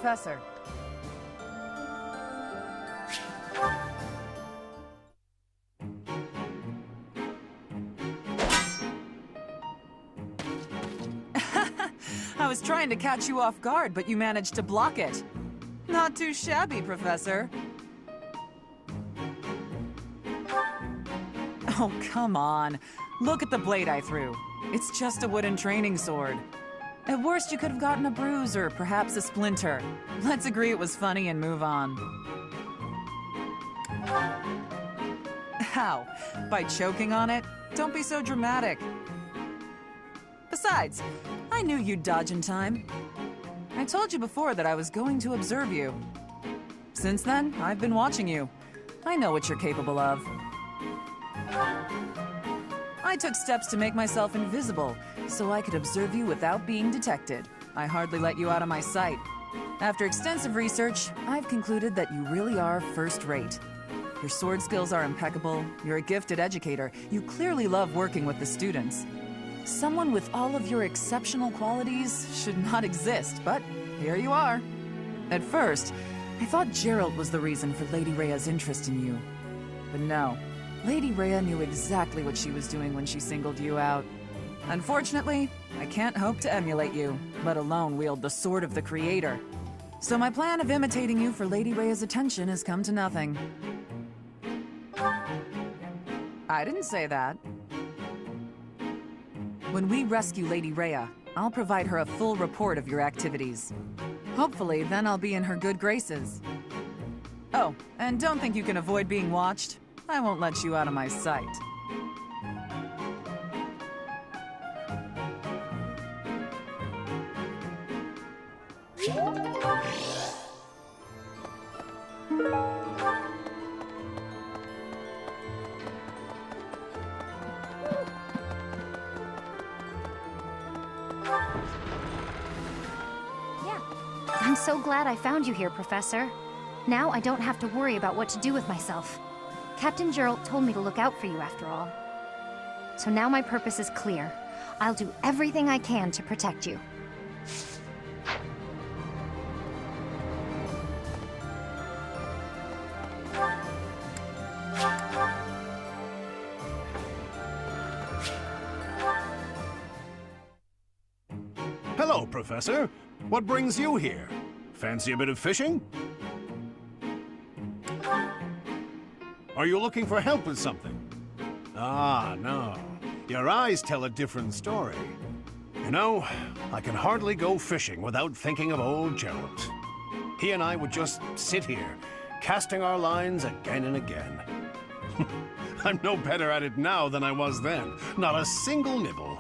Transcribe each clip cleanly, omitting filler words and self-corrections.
Professor. I was trying to catch you off guard, but you managed to block it. Not too shabby, Professor. Oh, come on. Look at the blade I threw. It's just a wooden training sword. At worst, you could have gotten a bruise or perhaps a splinter. Let's agree it was funny and move on. How? By choking on it? Don't be so dramatic. Besides, I knew you'd dodge in time. I told you before that I was going to observe you. Since then, I've been watching you. I know what you're capable of. I took steps to make myself invisible, so I could observe you without being detected. I hardly let you out of my sight. After extensive research, I've concluded that you really are first-rate. Your sword skills are impeccable, you're a gifted educator, you clearly love working with the students. Someone with all of your exceptional qualities should not exist, but here you are. At first, I thought Geralt was the reason for Lady Rhea's interest in you. But no, Lady Rhea knew exactly what she was doing when she singled you out. Unfortunately, I can't hope to emulate you, let alone wield the sword of the Creator. So my plan of imitating you for Lady Rhea's attention has come to nothing. I didn't say that. When we rescue Lady Rhea, I'll provide her a full report of your activities. Hopefully, then I'll be in her good graces. Oh, and don't think you can avoid being watched. I won't let you out of my sight. I'm so glad I found you here, Professor. Now I don't have to worry about what to do with myself. Captain Geralt told me to look out for you after all. So now my purpose is clear. I'll do everything I can to protect you. Hello, Professor. What brings you here? Fancy a bit of fishing? Are you looking for help with something? Ah, no. Your eyes tell a different story. You know, I can hardly go fishing without thinking of old Geralt. He and I would just sit here, casting our lines again and again. I'm no better at it now than I was then. Not a single nibble.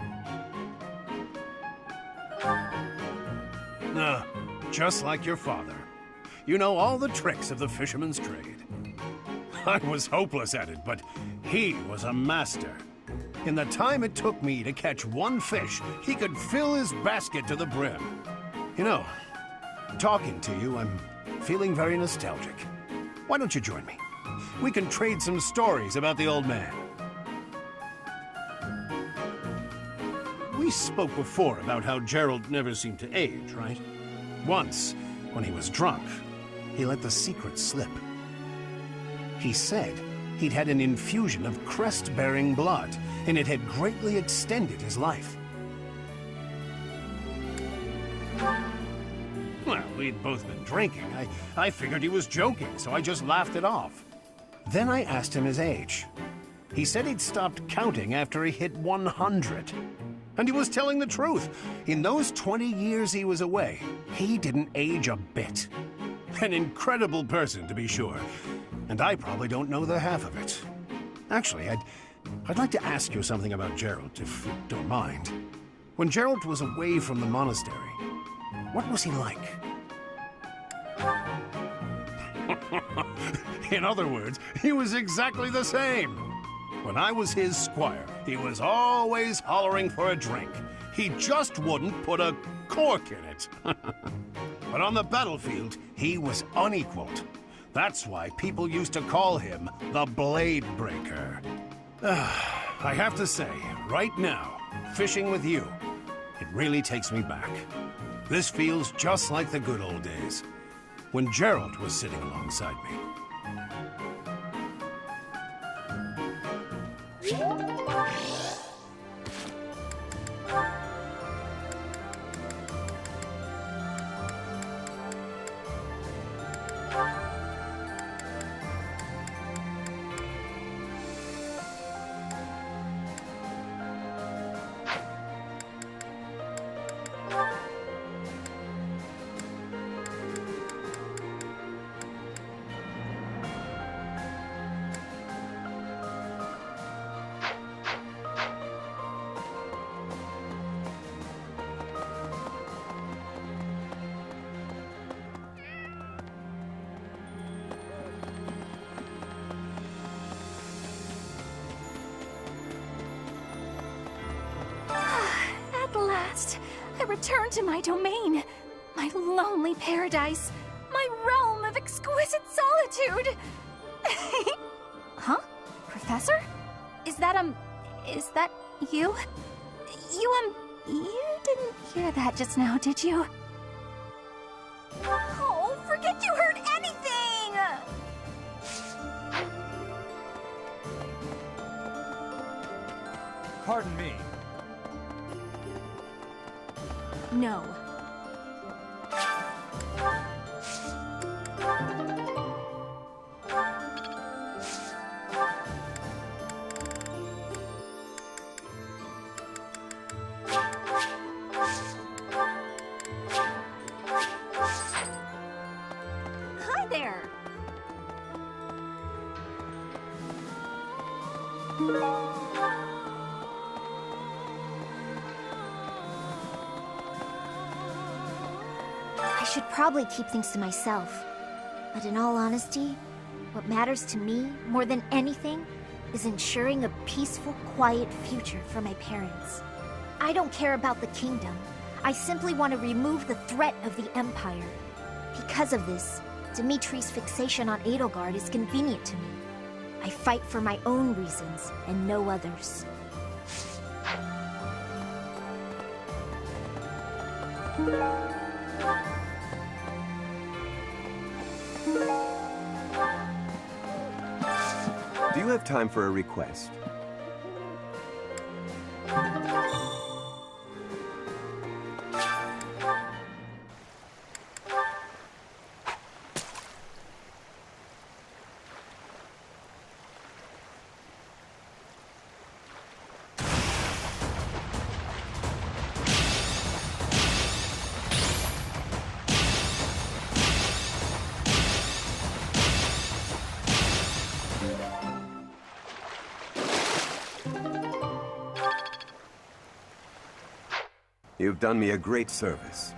Just like your father. You know all the tricks of the fisherman's trade. I was hopeless at it, but he was a master. In the time it took me to catch one fish, he could fill his basket to the brim. You know, talking to you, I'm feeling very nostalgic. Why don't you join me? We can trade some stories about the old man. We spoke before about how Geralt never seemed to age, right? Once, when he was drunk, he let the secret slip. He said he'd had an infusion of crest-bearing blood, and it had greatly extended his life. Well, we'd both been drinking. I figured he was joking, so I just laughed it off. Then I asked him his age. He said he'd stopped counting after he hit 100. And he was telling the truth. In those 20 years he was away, he didn't age a bit. An incredible person, to be sure. And I probably don't know the half of it. Actually, I'd like to ask you something about Geralt, if you don't mind. When Geralt was away from the monastery, what was he like? In other words, he was exactly the same. When I was his squire, he was always hollering for a drink. He just wouldn't put a cork in it. But on the battlefield, he was unequaled. That's why people used to call him the Blade Breaker. I have to say, right now, fishing with you, it really takes me back. This feels just like the good old days, when Geralt was sitting alongside me. At last, I return to my domain, my lonely paradise, my realm of exquisite solitude. Huh? Professor? Is that you? You didn't hear that just now, did you? Oh, forget you heard anything! Pardon me. No. Hi there. I should probably keep things to myself. But in all honesty, what matters to me, more than anything, is ensuring a peaceful, quiet future for my parents. I don't care about the kingdom. I simply want to remove the threat of the Empire. Because of this, Dimitri's fixation on Edelgard is convenient to me. I fight for my own reasons and no others. Do you have time for a request? You've done me a great service.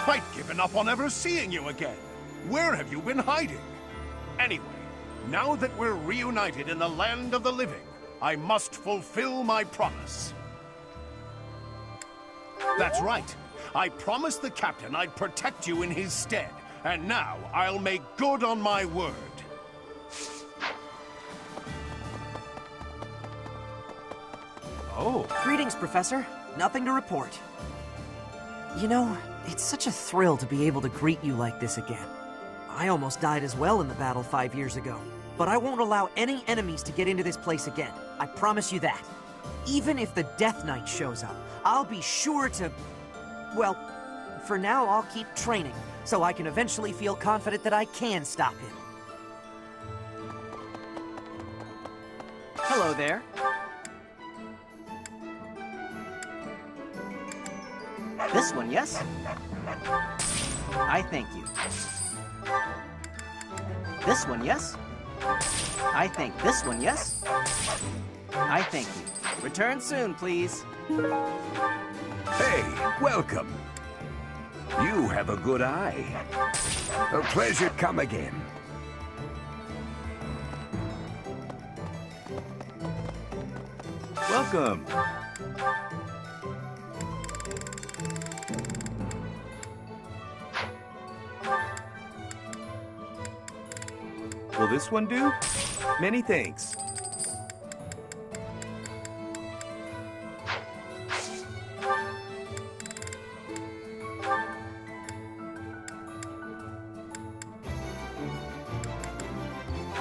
Quite given up on ever seeing you again. Where have you been hiding? Anyway, now that we're reunited in the land of the living, I must fulfill my promise. That's right. I promised the captain I'd protect you in his stead, and now I'll make good on my word. Oh. Greetings, Professor. Nothing to report. You know, it's such a thrill to be able to greet you like this again. I almost died as well in the battle 5 years ago, but I won't allow any enemies to get into this place again. I promise you that. Even if the Death Knight shows up, I'll be sure to... Well, for now I'll keep training, so I can eventually feel confident that I can stop him. Hello there. This one, yes? I thank you. This one, yes? I think this one, yes? I thank you. Return soon, please. Hey, welcome. You have a good eye. A pleasure come again. Welcome. Will this one do? Many thanks.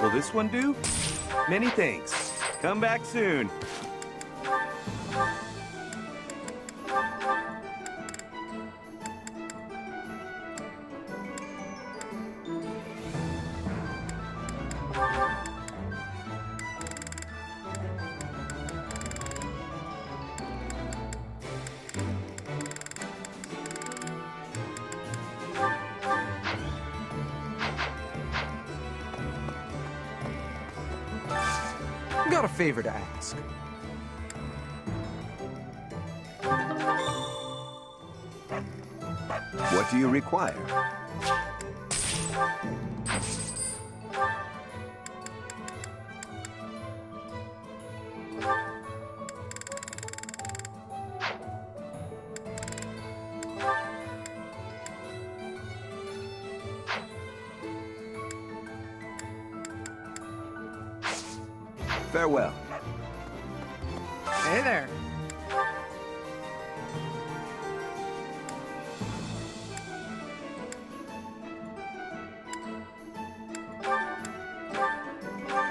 Will this one do? Many thanks. Come back soon. Got a favor to ask. What do you require? Farewell. Hey there.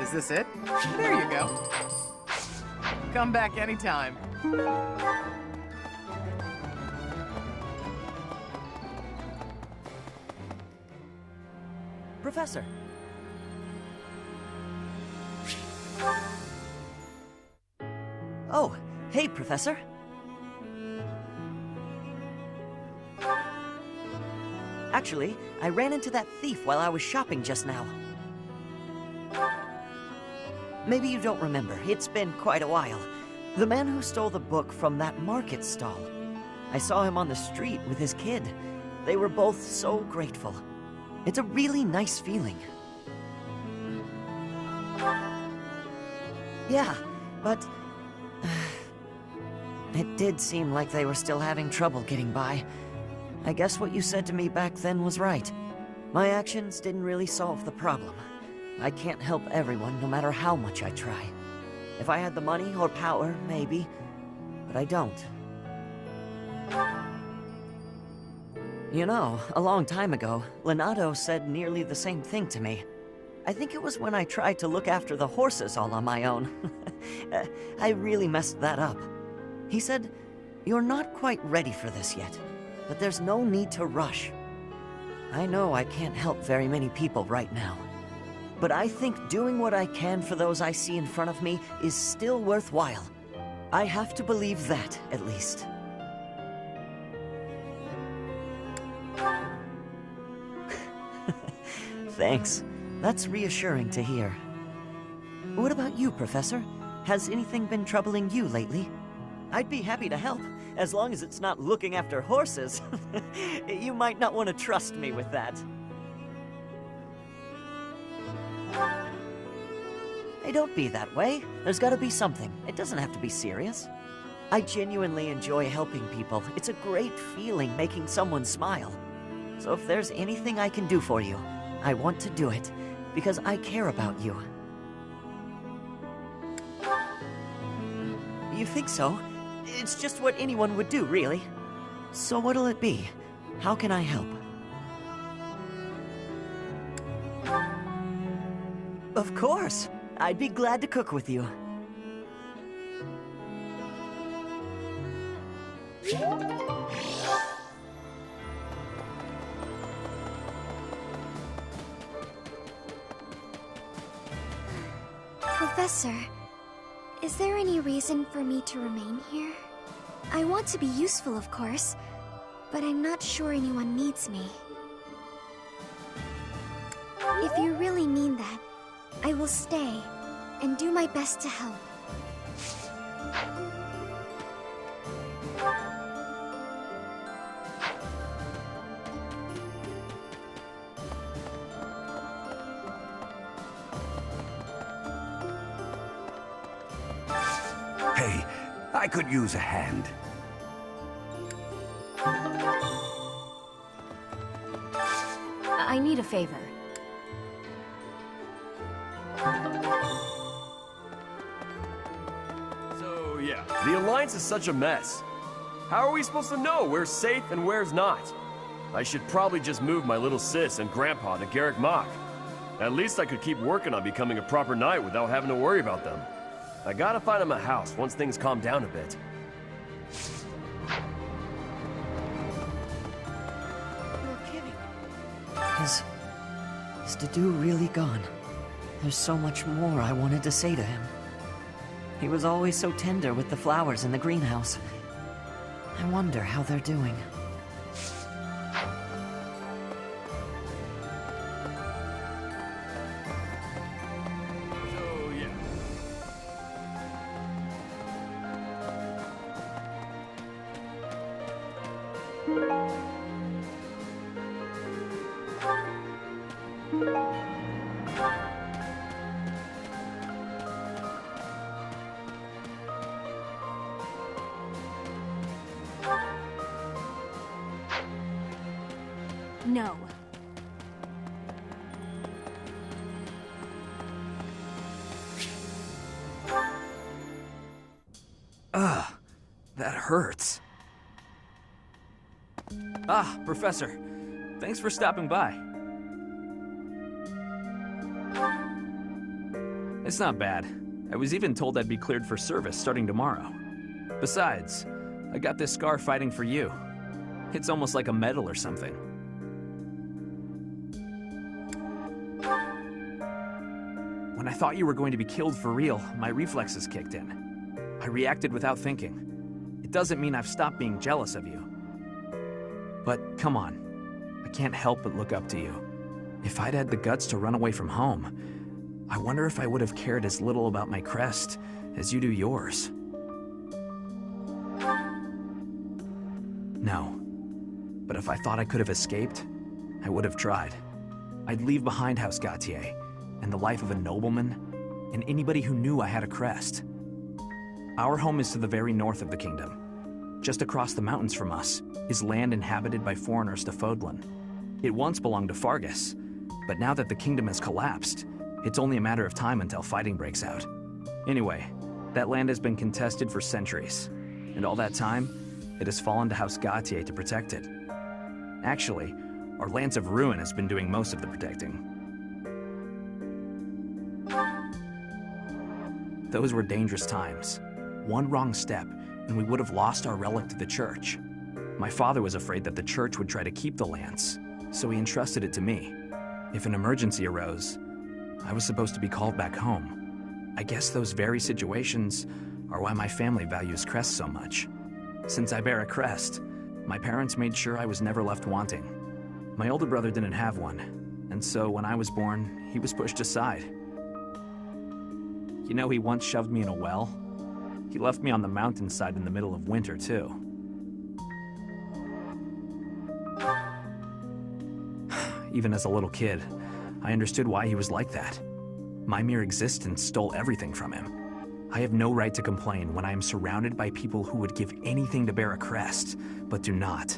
Is this it? There you go. Come back anytime. Professor. Oh, hey, Professor. Actually, I ran into that thief while I was shopping just now. Maybe you don't remember. It's been quite a while. The man who stole the book from that market stall. I saw him on the street with his kid. They were both so grateful. It's a really nice feeling. Yeah, but... it did seem like they were still having trouble getting by. I guess what you said to me back then was right. My actions didn't really solve the problem. I can't help everyone, no matter how much I try. If I had the money or power, maybe. But I don't. You know, a long time ago, Leonardo said nearly the same thing to me. I think it was when I tried to look after the horses all on my own. I really messed that up. He said, "You're not quite ready for this yet, but there's no need to rush." I know I can't help very many people right now, but I think doing what I can for those I see in front of me is still worthwhile. I have to believe that, at least. Thanks. That's reassuring to hear. What about you, Professor? Has anything been troubling you lately? I'd be happy to help, as long as it's not looking after horses. You might not want to trust me with that. Hey, don't be that way. There's gotta be something. It doesn't have to be serious. I genuinely enjoy helping people. It's a great feeling making someone smile. So if there's anything I can do for you, I want to do it, because I care about you. You think so? It's just what anyone would do, really. So what'll it be? How can I help? Of course! I'd be glad to cook with you. Professor, is there any reason for me to remain here? I want to be useful, of course, but I'm not sure anyone needs me. If you really mean that, I will stay and do my best to help. Hey, I could use a hand. I need a favor. So, yeah, the Alliance is such a mess. How are we supposed to know where's safe and where's not? I should probably just move my little sis and grandpa to Garrick Mach. At least I could keep working on becoming a proper knight without having to worry about them. I gotta find him a house once things calm down a bit. No kidding. Is Dedu really gone? There's so much more I wanted to say to him. He was always so tender with the flowers in the greenhouse. I wonder how they're doing. So, yeah. No. Ugh, that hurts. Ah, Professor. Thanks for stopping by. It's not bad. I was even told I'd be cleared for service starting tomorrow. Besides, I got this scar fighting for you. It's almost like a medal or something. When I thought you were going to be killed for real, my reflexes kicked in. I reacted without thinking. It doesn't mean I've stopped being jealous of you. But come on, I can't help but look up to you. If I'd had the guts to run away from home, I wonder if I would have cared as little about my crest as you do yours. No. But if I thought I could have escaped, I would have tried. I'd leave behind House Gautier, and the life of a nobleman, and anybody who knew I had a crest. Our home is to the very north of the kingdom. Just across the mountains from us is land inhabited by foreigners to Fódlan. It once belonged to Fargus, but now that the kingdom has collapsed, it's only a matter of time until fighting breaks out. Anyway, that land has been contested for centuries, and all that time, it has fallen to House Gautier to protect it. Actually, our Lance of Ruin has been doing most of the protecting. Those were dangerous times. One wrong step, and we would have lost our relic to the church. My father was afraid that the church would try to keep the lance, so he entrusted it to me. If an emergency arose, I was supposed to be called back home. I guess those very situations are why my family values crests so much. Since I bear a crest, my parents made sure I was never left wanting. My older brother didn't have one, and so when I was born, he was pushed aside. You know, he once shoved me in a well. He left me on the mountainside in the middle of winter, too. Even as a little kid, I understood why he was like that. My mere existence stole everything from him. I have no right to complain when I am surrounded by people who would give anything to bear a crest, but do not.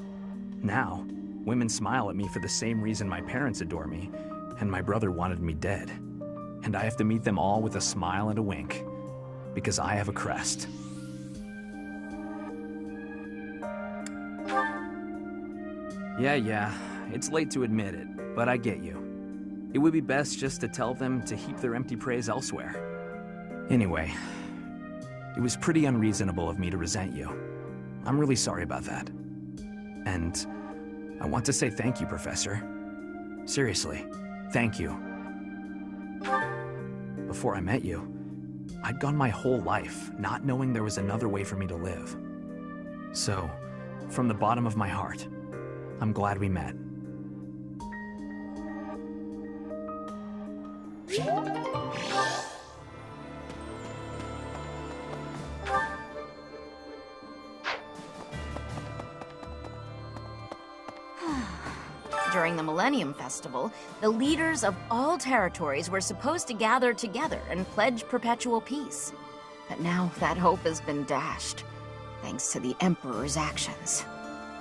Now, women smile at me for the same reason my parents adore me, and my brother wanted me dead. And I have to meet them all with a smile and a wink, because I have a crest. Yeah, it's late to admit it, but I get you. It would be best just to tell them to heap their empty praise elsewhere. Anyway, it was pretty unreasonable of me to resent you. I'm really sorry about that. And I want to say thank you, Professor. Seriously, thank you. Before I met you, I'd gone my whole life not knowing there was another way for me to live. So, from the bottom of my heart, I'm glad we met. During the Millennium Festival, the leaders of all territories were supposed to gather together and pledge perpetual peace. But now that hope has been dashed, thanks to the Emperor's actions.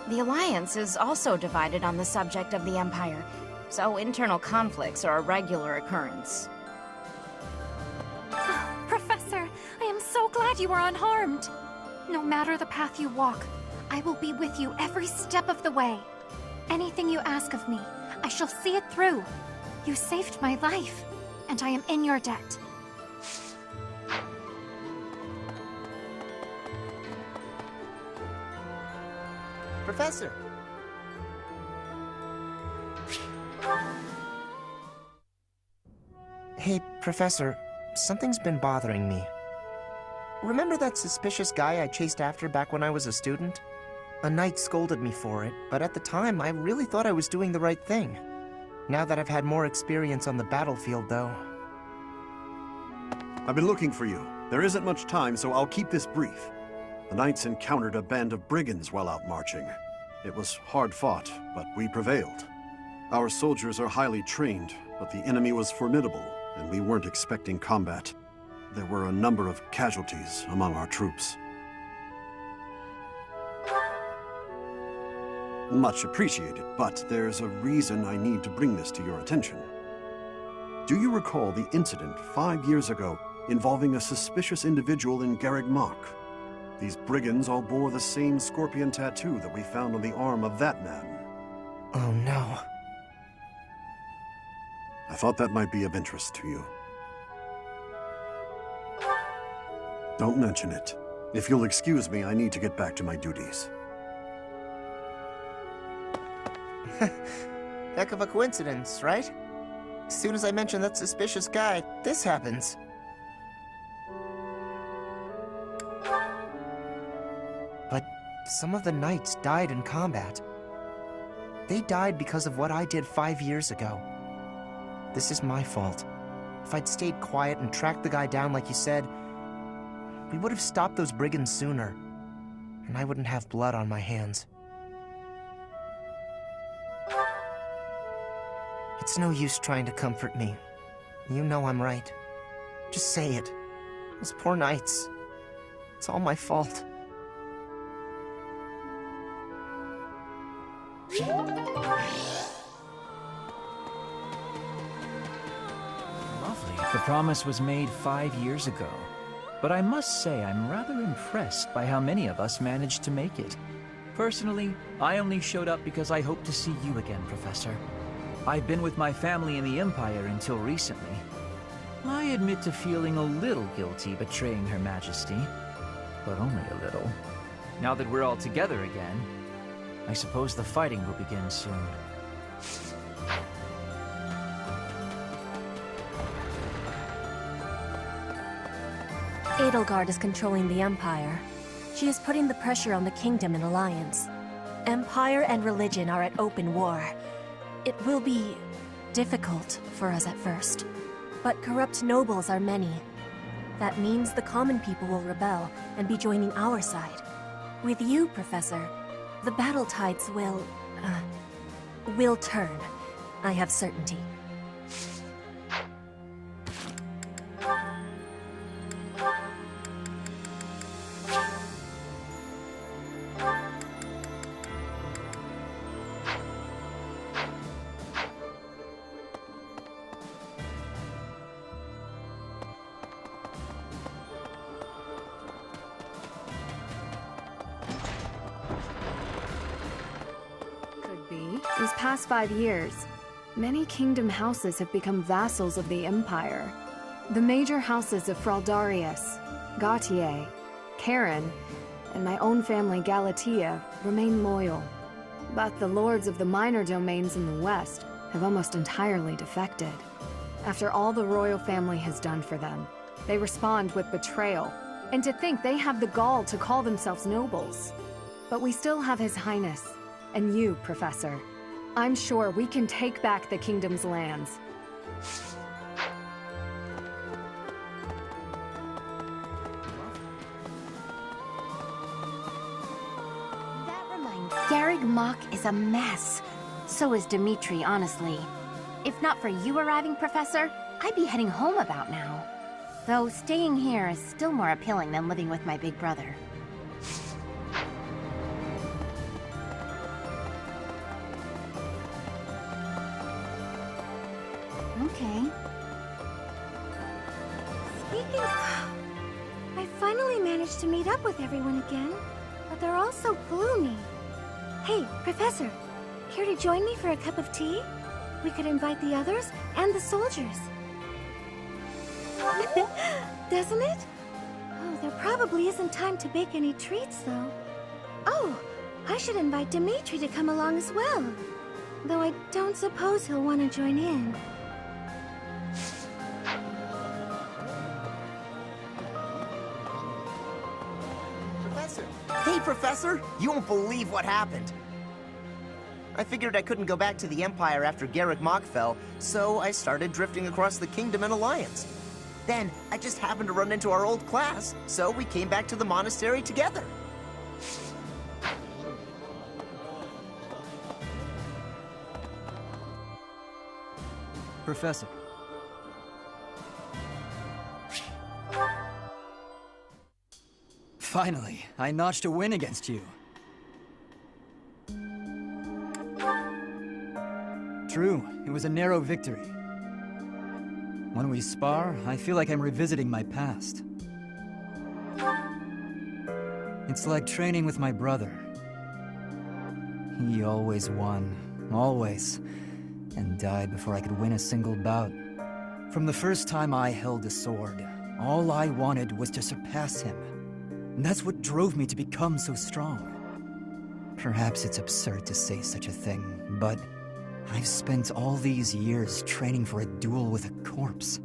The Alliance is also divided on the subject of the Empire, so internal conflicts are a regular occurrence. Professor, I am so glad you are unharmed. No matter the path you walk, I will be with you every step of the way. Anything you ask of me, I shall see it through. You saved my life, and I am in your debt. Professor! Hey, Professor, something's been bothering me. Remember that suspicious guy I chased after back when I was a student? A knight scolded me for it, but at the time, I really thought I was doing the right thing. Now that I've had more experience on the battlefield, though... I've been looking for you. There isn't much time, so I'll keep this brief. The knights encountered a band of brigands while out marching. It was hard fought, but we prevailed. Our soldiers are highly trained, but the enemy was formidable, and we weren't expecting combat. There were a number of casualties among our troops. Much appreciated, but there's a reason I need to bring this to your attention. Do you recall the incident 5 years ago involving a suspicious individual in Garreg-Mach? These brigands all bore the same scorpion tattoo that we found on the arm of that man. Oh no. I thought that might be of interest to you. Don't mention it. If you'll excuse me, I need to get back to my duties. Heck of a coincidence, right? As soon as I mention that suspicious guy, this happens. But some of the knights died in combat. They died because of what I did 5 years ago. This is my fault. If I'd stayed quiet and tracked the guy down like you said, we would have stopped those brigands sooner, and I wouldn't have blood on my hands. It's no use trying to comfort me. You know I'm right. Just say it. Those poor knights. It's all my fault. Lovely. The promise was made 5 years ago. But I must say I'm rather impressed by how many of us managed to make it. Personally, I only showed up because I hope to see you again, Professor. I've been with my family in the Empire until recently. I admit to feeling a little guilty betraying Her Majesty, but only a little. Now that we're all together again, I suppose the fighting will begin soon. Edelgard is controlling the Empire. She is putting the pressure on the Kingdom in alliance. Empire and religion are at open war. It will be difficult for us at first, but corrupt nobles are many. That means the common people will rebel and be joining our side. With you, Professor, the battle tides will turn. I have certainty. These past 5 years, many kingdom houses have become vassals of the Empire. The major houses of Fraldarius, Gautier, Karen, and my own family Galatea remain loyal. But the lords of the minor domains in the west have almost entirely defected. After all the royal family has done for them, they respond with betrayal, and to think they have the gall to call themselves nobles. But we still have His Highness, and you, Professor. I'm sure we can take back the kingdom's lands. That reminds me, Garrig Mach is a mess. So is Dimitri, honestly. If not for you arriving, Professor, I'd be heading home about now. Though staying here is still more appealing than living with my big brother. Okay. Speaking I finally managed to meet up with everyone again, but they're all so gloomy. Hey, Professor, care to join me for a cup of tea? We could invite the others and the soldiers. Doesn't it? Oh, there probably isn't time to bake any treats, though. Oh, I should invite Dimitri to come along as well. Though I don't suppose he'll want to join in. Hey, Professor! You won't believe what happened. I figured I couldn't go back to the Empire after Garrig Mach fell, so I started drifting across the Kingdom in Alliance. Then, I just happened to run into our old class, so we came back to the monastery together. Professor. Finally, I notched a win against you. True, it was a narrow victory. When we spar, I feel like I'm revisiting my past. It's like training with my brother. He always won, always, and died before I could win a single bout. From the first time I held a sword, All I wanted was to surpass him. And that's what drove me to become so strong. Perhaps it's absurd to say such a thing, but I've spent all these years training for a duel with a corpse.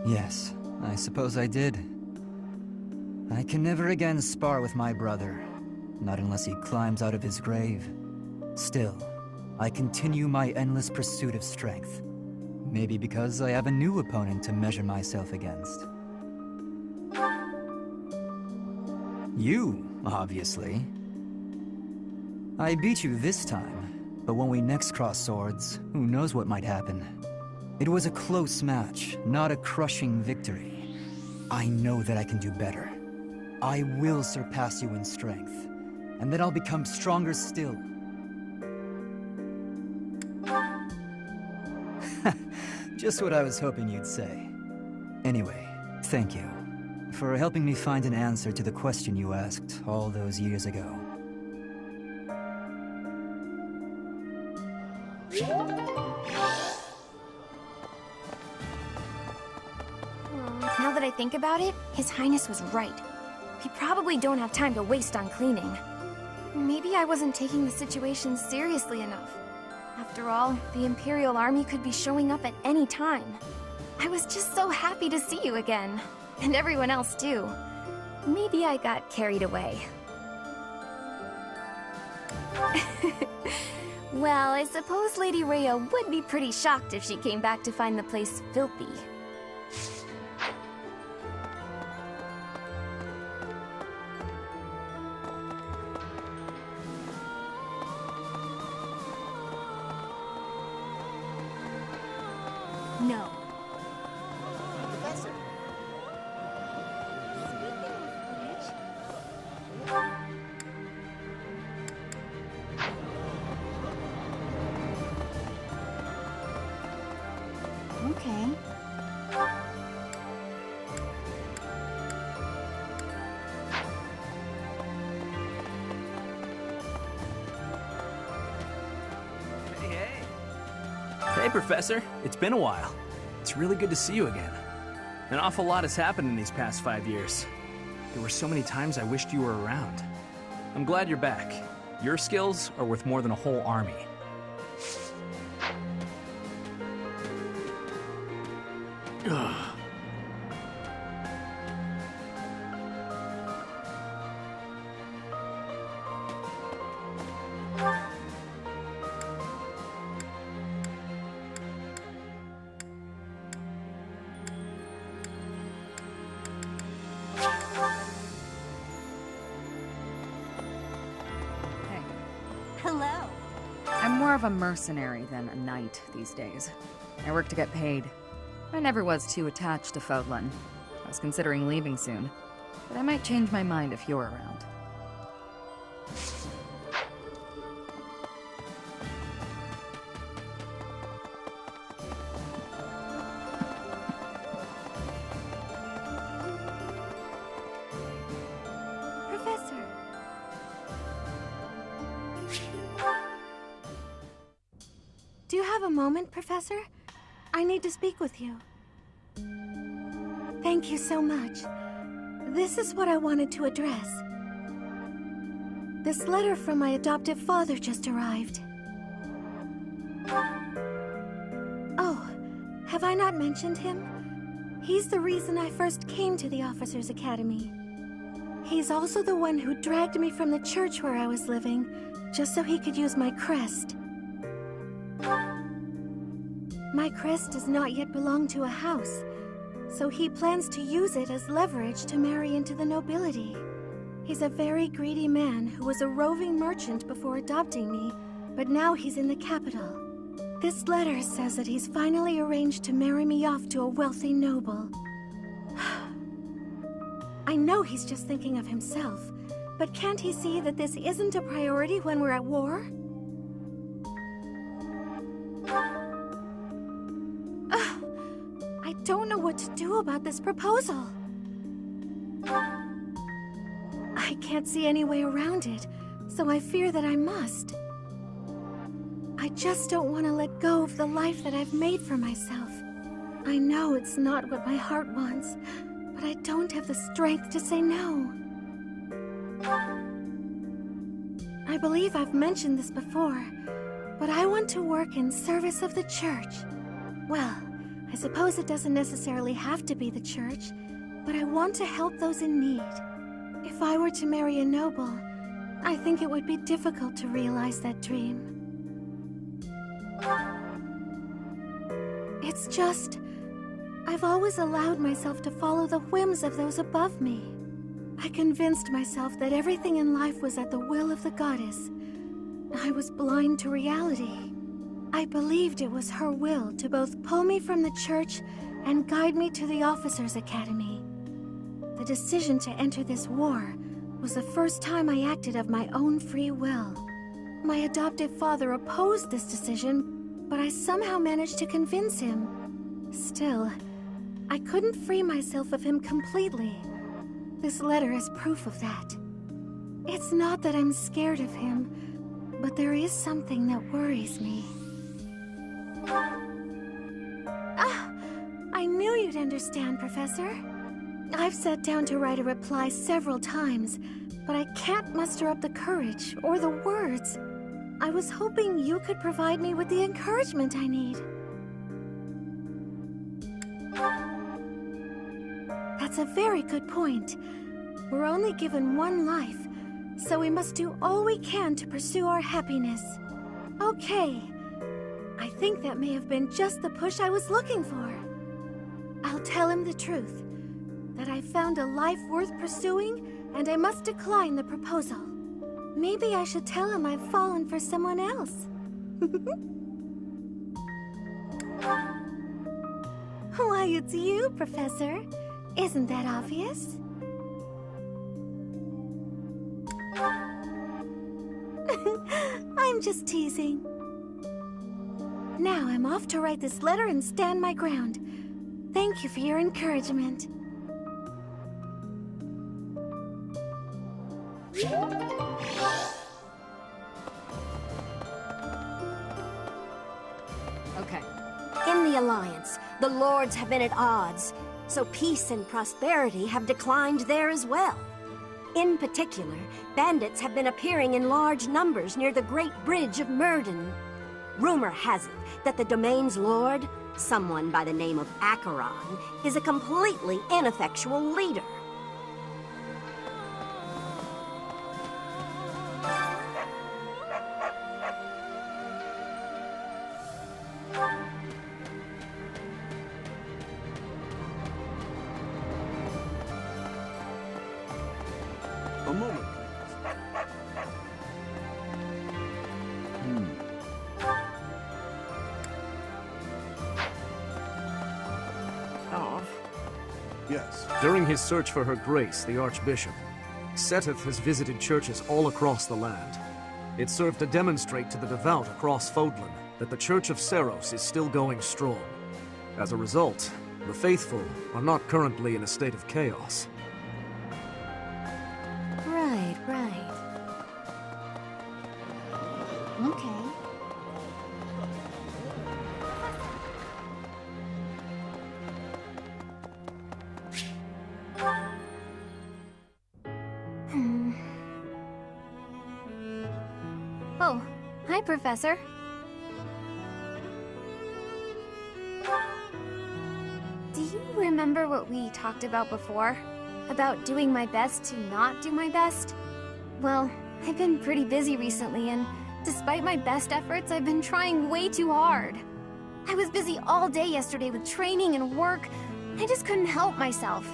Yes, I suppose I did. I can never again spar with my brother, not unless he climbs out of his grave. Still, I continue my endless pursuit of strength. Maybe because I have a new opponent to measure myself against. You, obviously. I beat you this time, but when we next cross swords, who knows what might happen. It was a close match, not a crushing victory. I know that I can do better. I will surpass you in strength, and then I'll become stronger still. Just what I was hoping you'd say. Anyway, thank you for helping me find an answer to the question you asked all those years ago. Now that I think about it, His Highness was right. We probably don't have time to waste on cleaning. Maybe I wasn't taking the situation seriously enough. After all, the Imperial Army could be showing up at any time. I was just so happy to see you again. And everyone else too. Maybe I got carried away. Well, I suppose Lady Rhea would be pretty shocked if she came back to find the place filthy. No. Professor! Okay. Hey, Professor. It's been a while. It's really good to see you again. An awful lot has happened in these past 5 years. There were so many times I wished you were around. I'm glad you're back. Your skills are worth more than a whole army. Hello. I'm more of a mercenary than a knight these days. I work to get paid. I never was too attached to Fódlan. I was considering leaving soon, but I might change my mind if you're around. Professor. Do you have a moment, Professor? I need to speak with you. Thank you so much. This is what I wanted to address. This letter from my adoptive father just arrived. Oh, have I not mentioned him? He's the reason I first came to the Officers' Academy. He's also the one who dragged me from the church where I was living, just so he could use my crest. My crest does not yet belong to a house, so he plans to use it as leverage to marry into the nobility. He's a very greedy man who was a roving merchant before adopting me, but now he's in the capital. This letter says that he's finally arranged to marry me off to a wealthy noble. I know he's just thinking of himself, but can't he see that this isn't a priority when we're at war? I don't know what to do about this proposal. I can't see any way around it, so I fear that I must. I just don't want to let go of the life that I've made for myself. I know it's not what my heart wants, but I don't have the strength to say no. I believe I've mentioned this before, but I want to work in service of the church. Well, I suppose it doesn't necessarily have to be the church, but I want to help those in need. If I were to marry a noble, I think it would be difficult to realize that dream. It's just, I've always allowed myself to follow the whims of those above me. I convinced myself that everything in life was at the will of the goddess. I was blind to reality. I believed it was her will to both pull me from the church and guide me to the officers' academy. The decision to enter this war was the first time I acted of my own free will. My adoptive father opposed this decision, but I somehow managed to convince him. Still, I couldn't free myself of him completely. This letter is proof of that. It's not that I'm scared of him, but there is something that worries me. I knew you'd understand, Professor. I've sat down to write a reply several times, but I can't muster up the courage or the words. I was hoping you could provide me with the encouragement I need. That's a very good point. We're only given one life, so we must do all we can to pursue our happiness. Okay. I think that may have been just the push I was looking for. I'll tell him the truth. That I found a life worth pursuing, and I must decline the proposal. Maybe I should tell him I've fallen for someone else. Why, it's you, Professor. Isn't that obvious? I'm just teasing. Now I'm off to write this letter and stand my ground. Thank you for your encouragement. Okay. In the Alliance, the Lords have been at odds, so peace and prosperity have declined there as well. In particular, bandits have been appearing in large numbers near the Great Bridge of Myrden. Rumor has it that the domain's lord, someone by the name of Acheron, is a completely ineffectual leader. A moment, Yes. During his search for her grace, the Archbishop, Seteth has visited churches all across the land. It served to demonstrate to the devout across Fódlan that the Church of Seiros is still going strong. As a result, the faithful are not currently in a state of chaos. Right. Okay. Oh, hi, Professor. Do you remember what we talked about before? About doing my best to not do my best? Well, I've been pretty busy recently, and despite my best efforts, I've been trying way too hard. I was busy all day yesterday with training and work. I just couldn't help myself.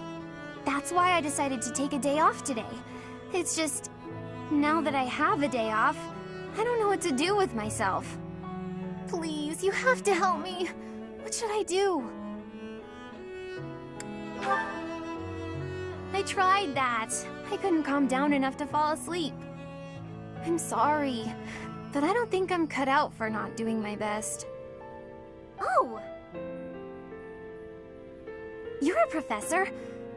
That's why I decided to take a day off today. It's just, now that I have a day off, I don't know what to do with myself. Please, you have to help me. What should I do? I tried that. I couldn't calm down enough to fall asleep. I'm sorry, but I don't think I'm cut out for not doing my best. Oh! You're a professor.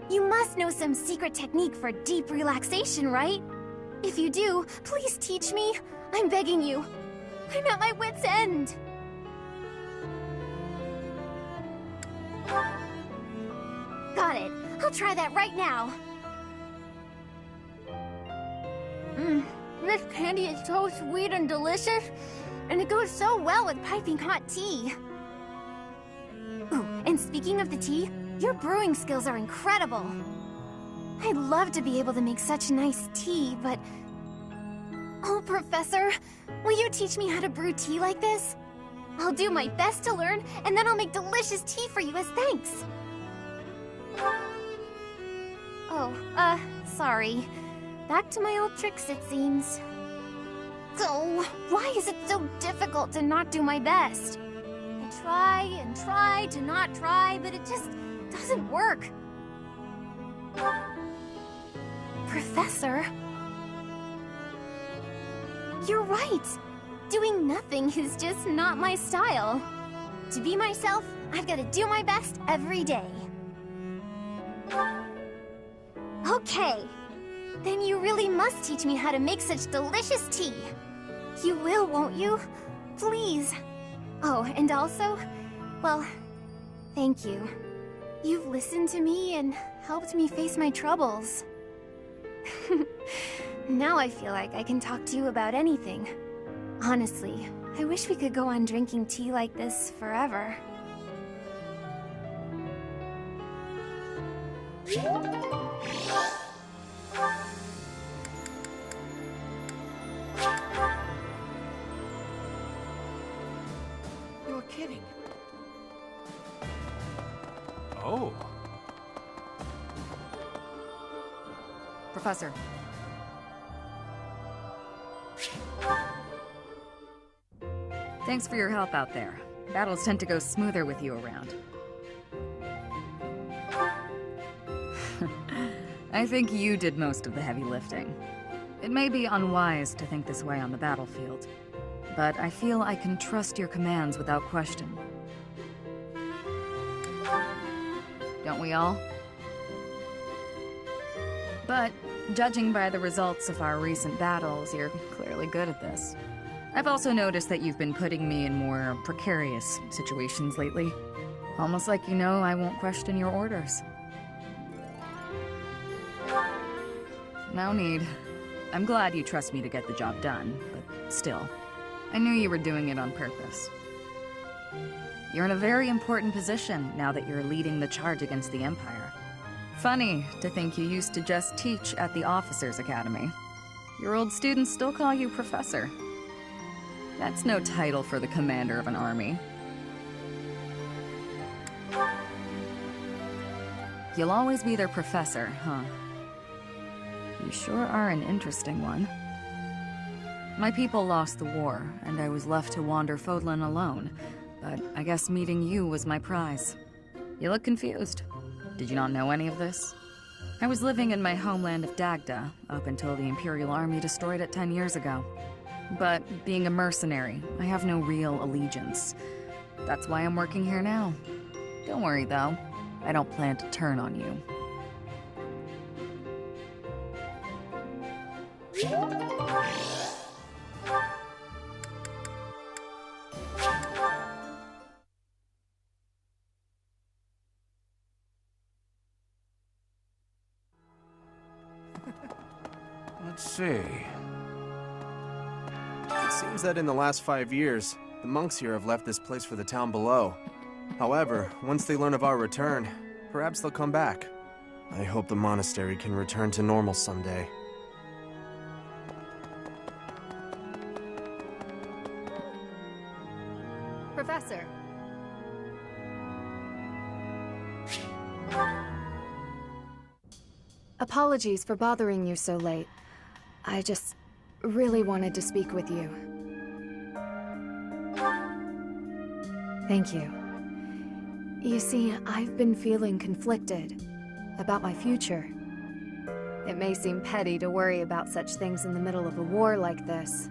You must know some secret technique for deep relaxation, right? If you do, please teach me. I'm begging you. I'm at my wit's end! Got it. I'll try that right now. This candy is so sweet and delicious, and it goes so well with piping hot tea. Ooh, and speaking of the tea, your brewing skills are incredible. I'd love to be able to make such nice tea, but... Oh, Professor, will you teach me how to brew tea like this? I'll do my best to learn, and then I'll make delicious tea for you as thanks. Oh, sorry. Back to my old tricks, it seems. So, why is it so difficult to not do my best? I try and try to not try, but it just doesn't work. Professor? You're right. Doing nothing is just not my style. To be myself, I've got to do my best every day. Okay. Then you really must teach me how to make such delicious tea. You will, won't you? Please. Oh, and also, well, thank you. You've listened to me and helped me face my troubles. Now I feel like I can talk to you about anything. Honestly, I wish we could go on drinking tea like this forever. You're kidding. Oh. Professor. Thanks for your help out there. Battles tend to go smoother with you around. I think you did most of the heavy lifting. It may be unwise to think this way on the battlefield, but I feel I can trust your commands without question. Don't we all? But, judging by the results of our recent battles, you're clearly good at this. I've also noticed that you've been putting me in more precarious situations lately. Almost like you know I won't question your orders. No need. I'm glad you trust me to get the job done, but still. I knew you were doing it on purpose. You're in a very important position now that you're leading the charge against the Empire. Funny to think you used to just teach at the Officers' Academy. Your old students still call you Professor. That's no title for the commander of an army. You'll always be their professor, huh? You sure are an interesting one. My people lost the war, and I was left to wander Fódlan alone, but I guess meeting you was my prize. You look confused. Did you not know any of this? I was living in my homeland of Dagda, up until the Imperial Army destroyed it 10 years ago. But being a mercenary, I have no real allegiance. That's why I'm working here now. Don't worry, though. I don't plan to turn on you. Let's see. It seems that in the last 5 years, the monks here have left this place for the town below. However, once they learn of our return, perhaps they'll come back. I hope the monastery can return to normal someday. Professor. Apologies for bothering you so late. I just really wanted to speak with you. Thank you. You see, I've been feeling conflicted about my future. It may seem petty to worry about such things in the middle of a war like this.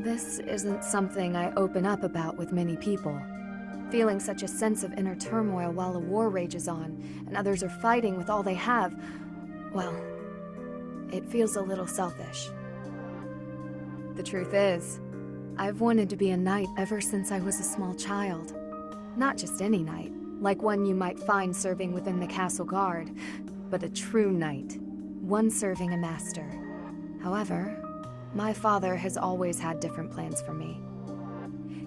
This isn't something I open up about with many people. Feeling such a sense of inner turmoil while a war rages on, and others are fighting with all they have, well, it feels a little selfish. The truth is, I've wanted to be a knight ever since I was a small child. Not just any knight, like one you might find serving within the castle guard, but a true knight, one serving a master. However, my father has always had different plans for me.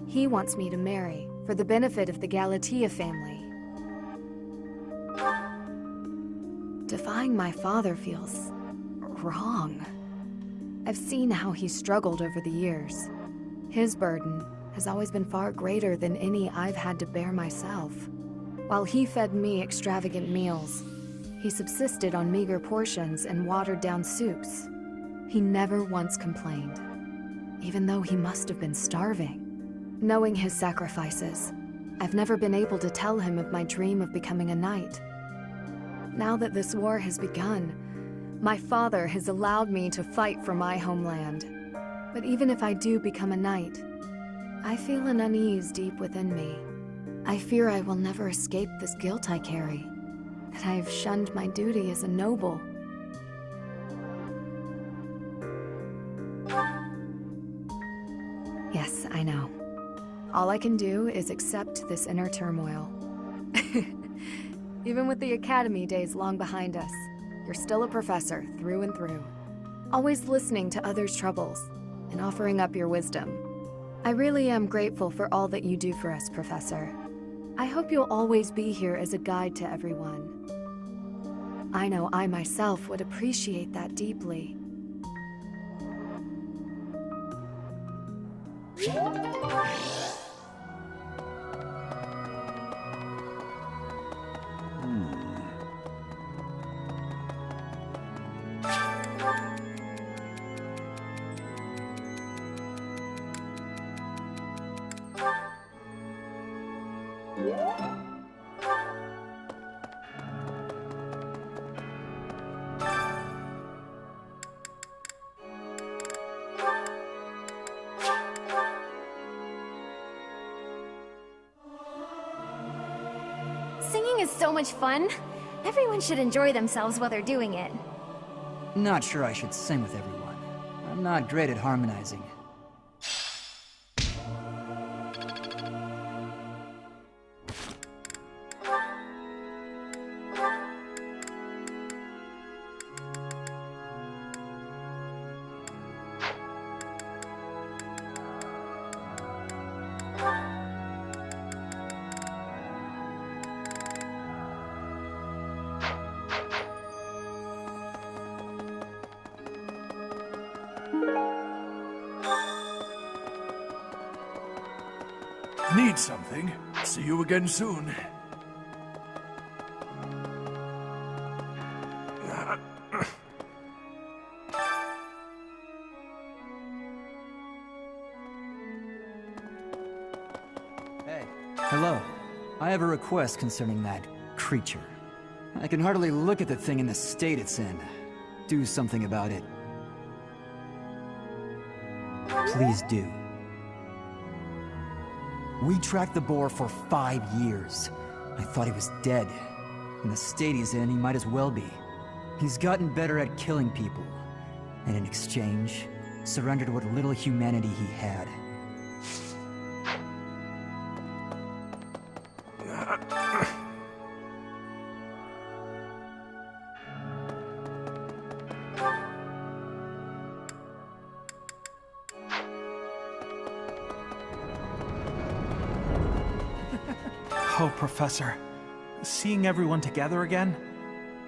He wants me to marry, for the benefit of the Galatea family. Defying my father feels wrong. I've seen how he struggled over the years. His burden has always been far greater than any I've had to bear myself. While he fed me extravagant meals, he subsisted on meager portions and watered-down soups. He never once complained, even though he must have been starving. Knowing his sacrifices, I've never been able to tell him of my dream of becoming a knight. Now that this war has begun, my father has allowed me to fight for my homeland. But even if I do become a knight, I feel an unease deep within me. I fear I will never escape this guilt I carry, that I have shunned my duty as a noble. Yes, I know. All I can do is accept this inner turmoil. Even with the academy days long behind us, you're still a professor through and through. Always listening to others' troubles and offering up your wisdom. I really am grateful for all that you do for us, Professor. I hope you'll always be here as a guide to everyone. I know I myself would appreciate that deeply. Singing is so much fun. Everyone should enjoy themselves while they're doing it. Not sure I should sing with everyone. I'm not great at harmonizing. Need something? See you again soon. Hey. Hello. I have a request concerning that creature. I can hardly look at the thing in the state it's in. Do something about it. Please do. We tracked the boar for 5 years. I thought he was dead. In the state he's in, he might as well be. He's gotten better at killing people. And in exchange, surrendered what little humanity he had. Oh, Professor. Seeing everyone together again,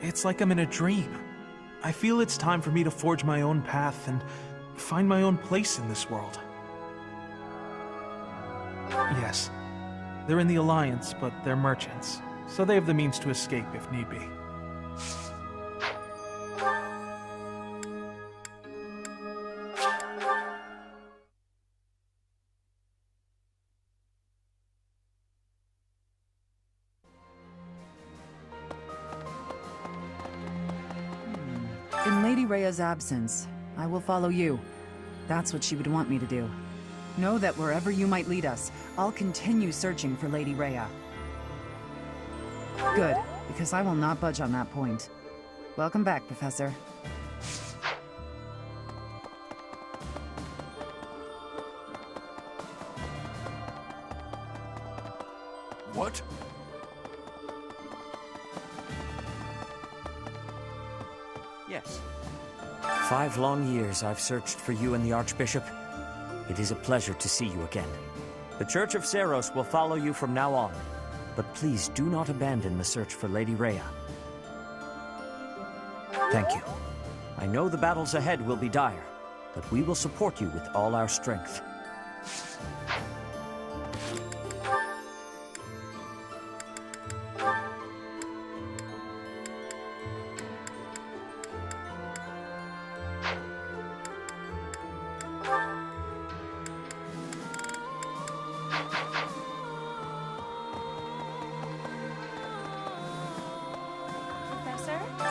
it's like I'm in a dream. I feel it's time for me to forge my own path and find my own place in this world. Yes, they're in the Alliance, but they're merchants, so they have the means to escape if need be. In Lady Rhea's absence, I will follow you. That's what she would want me to do. Know that wherever you might lead us, I'll continue searching for Lady Rhea. Good, because I will not budge on that point. Welcome back, Professor. What? Yes. 5 long years I've searched for you and the Archbishop. It is a pleasure to see you again. The Church of Seiros will follow you from now on, but please do not abandon the search for Lady Rhea. Thank you. I know the battles ahead will be dire, but we will support you with all our strength.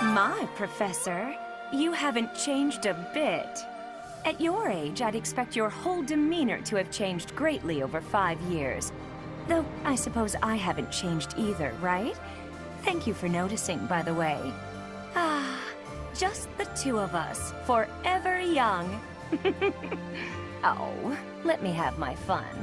My Professor, you haven't changed a bit. At your age, I'd expect your whole demeanor to have changed greatly over 5 years. Though, I suppose I haven't changed either, right? Thank you for noticing, by the way. Ah, just the two of us, forever young. Oh, let me have my fun.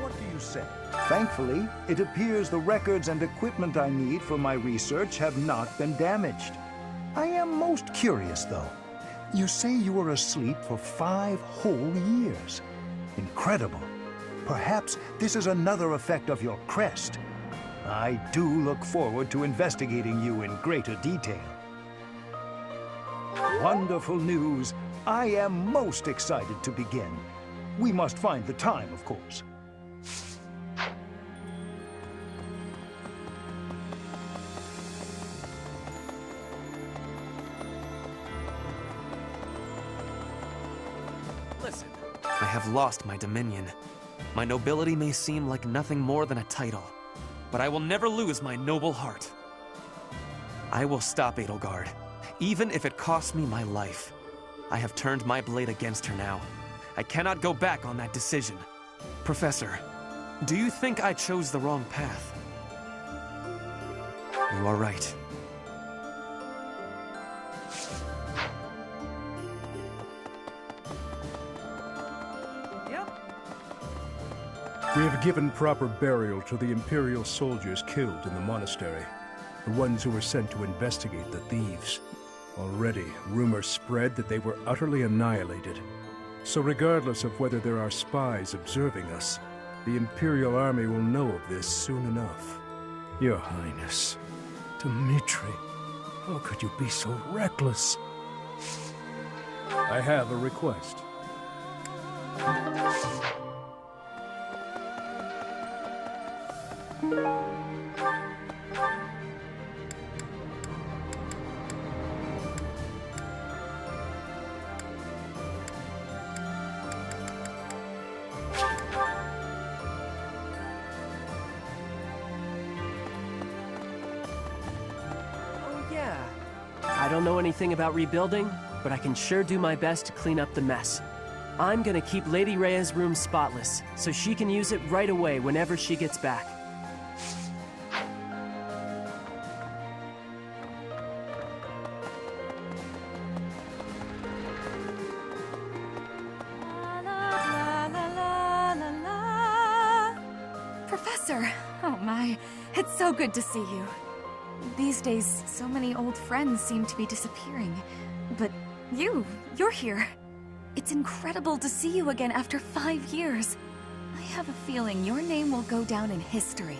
What do you say? Thankfully, it appears the records and equipment I need for my research have not been damaged. I am most curious, though. You say you were asleep for 5 whole years. Incredible. Perhaps this is another effect of your crest. I do look forward to investigating you in greater detail. Wonderful news. I am most excited to begin. We must find the time, of course. Listen, I have lost my dominion. My nobility may seem like nothing more than a title, but I will never lose my noble heart. I will stop Edelgard, even if it costs me my life. I have turned my blade against her now. I cannot go back on that decision. Professor, do you think I chose the wrong path? You are right. We have given proper burial to the Imperial soldiers killed in the monastery, the ones who were sent to investigate the thieves. Already, rumors spread that they were utterly annihilated. So regardless of whether there are spies observing us, the Imperial army will know of this soon enough. Your Highness, Dmitri, how could you be so reckless? I have a request. I don't know anything about rebuilding, but I can sure do my best to clean up the mess. I'm gonna keep Lady Rhea's room spotless, so she can use it right away whenever she gets back. Professor! Oh my, it's so good to see you. These days, so many old friends seem to be disappearing. But you're here. It's incredible to see you again after 5 years. I have a feeling your name will go down in history.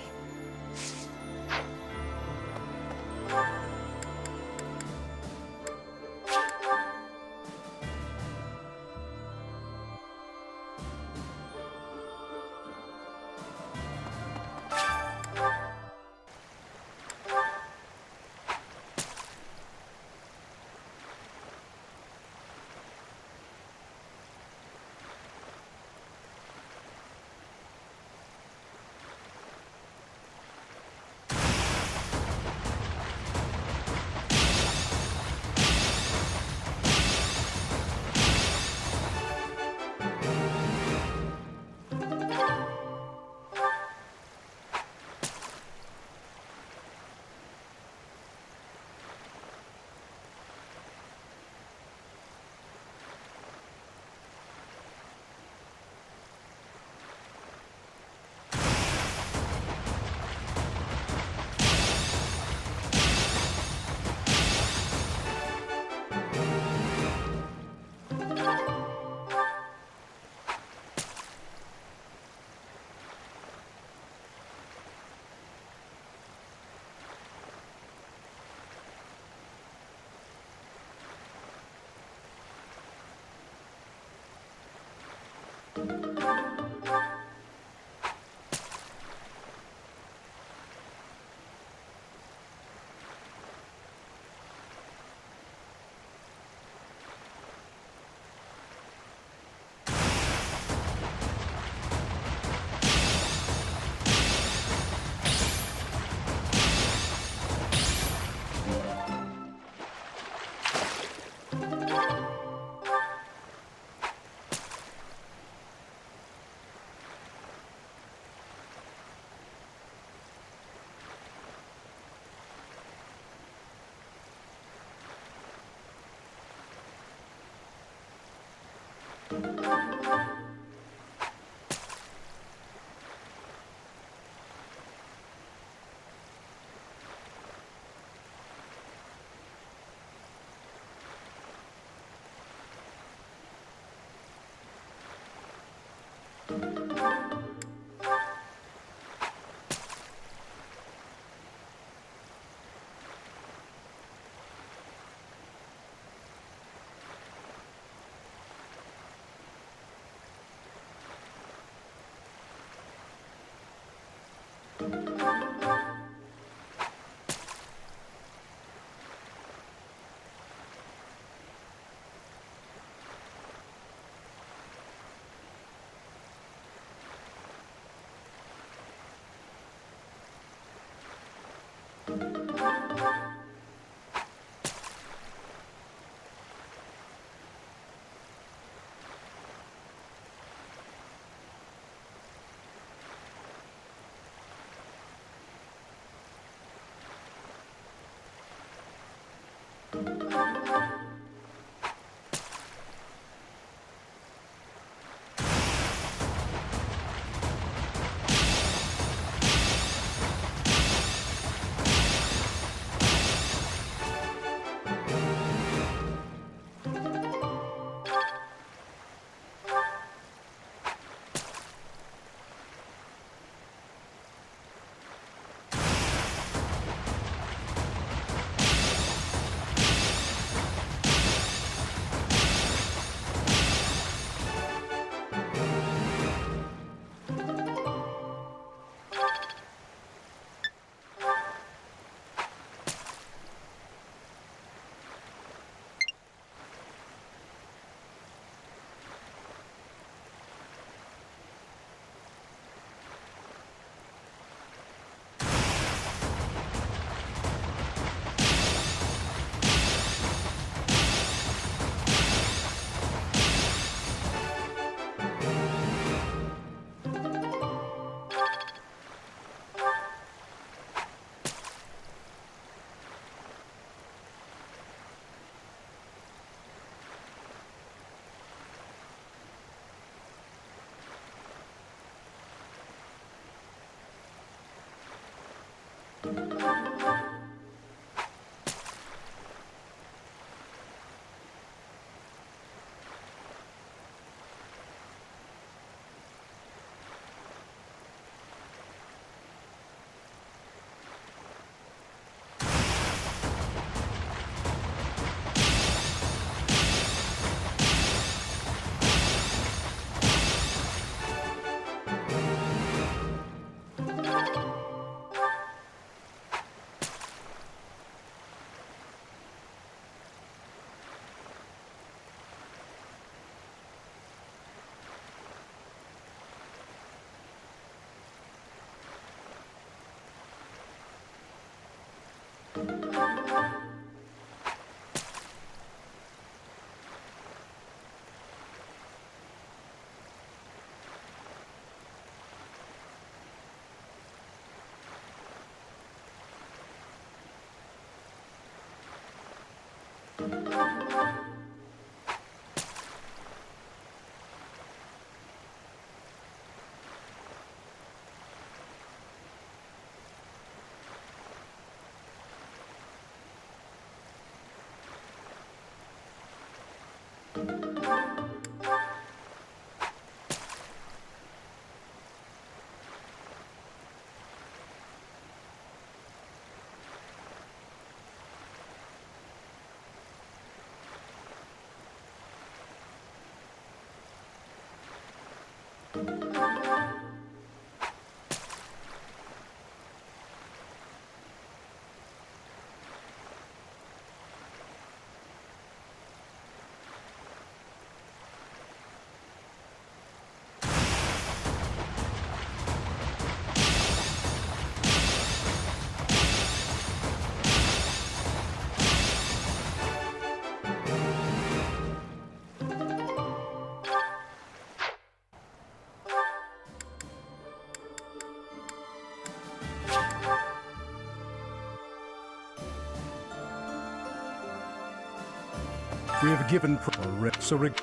We have given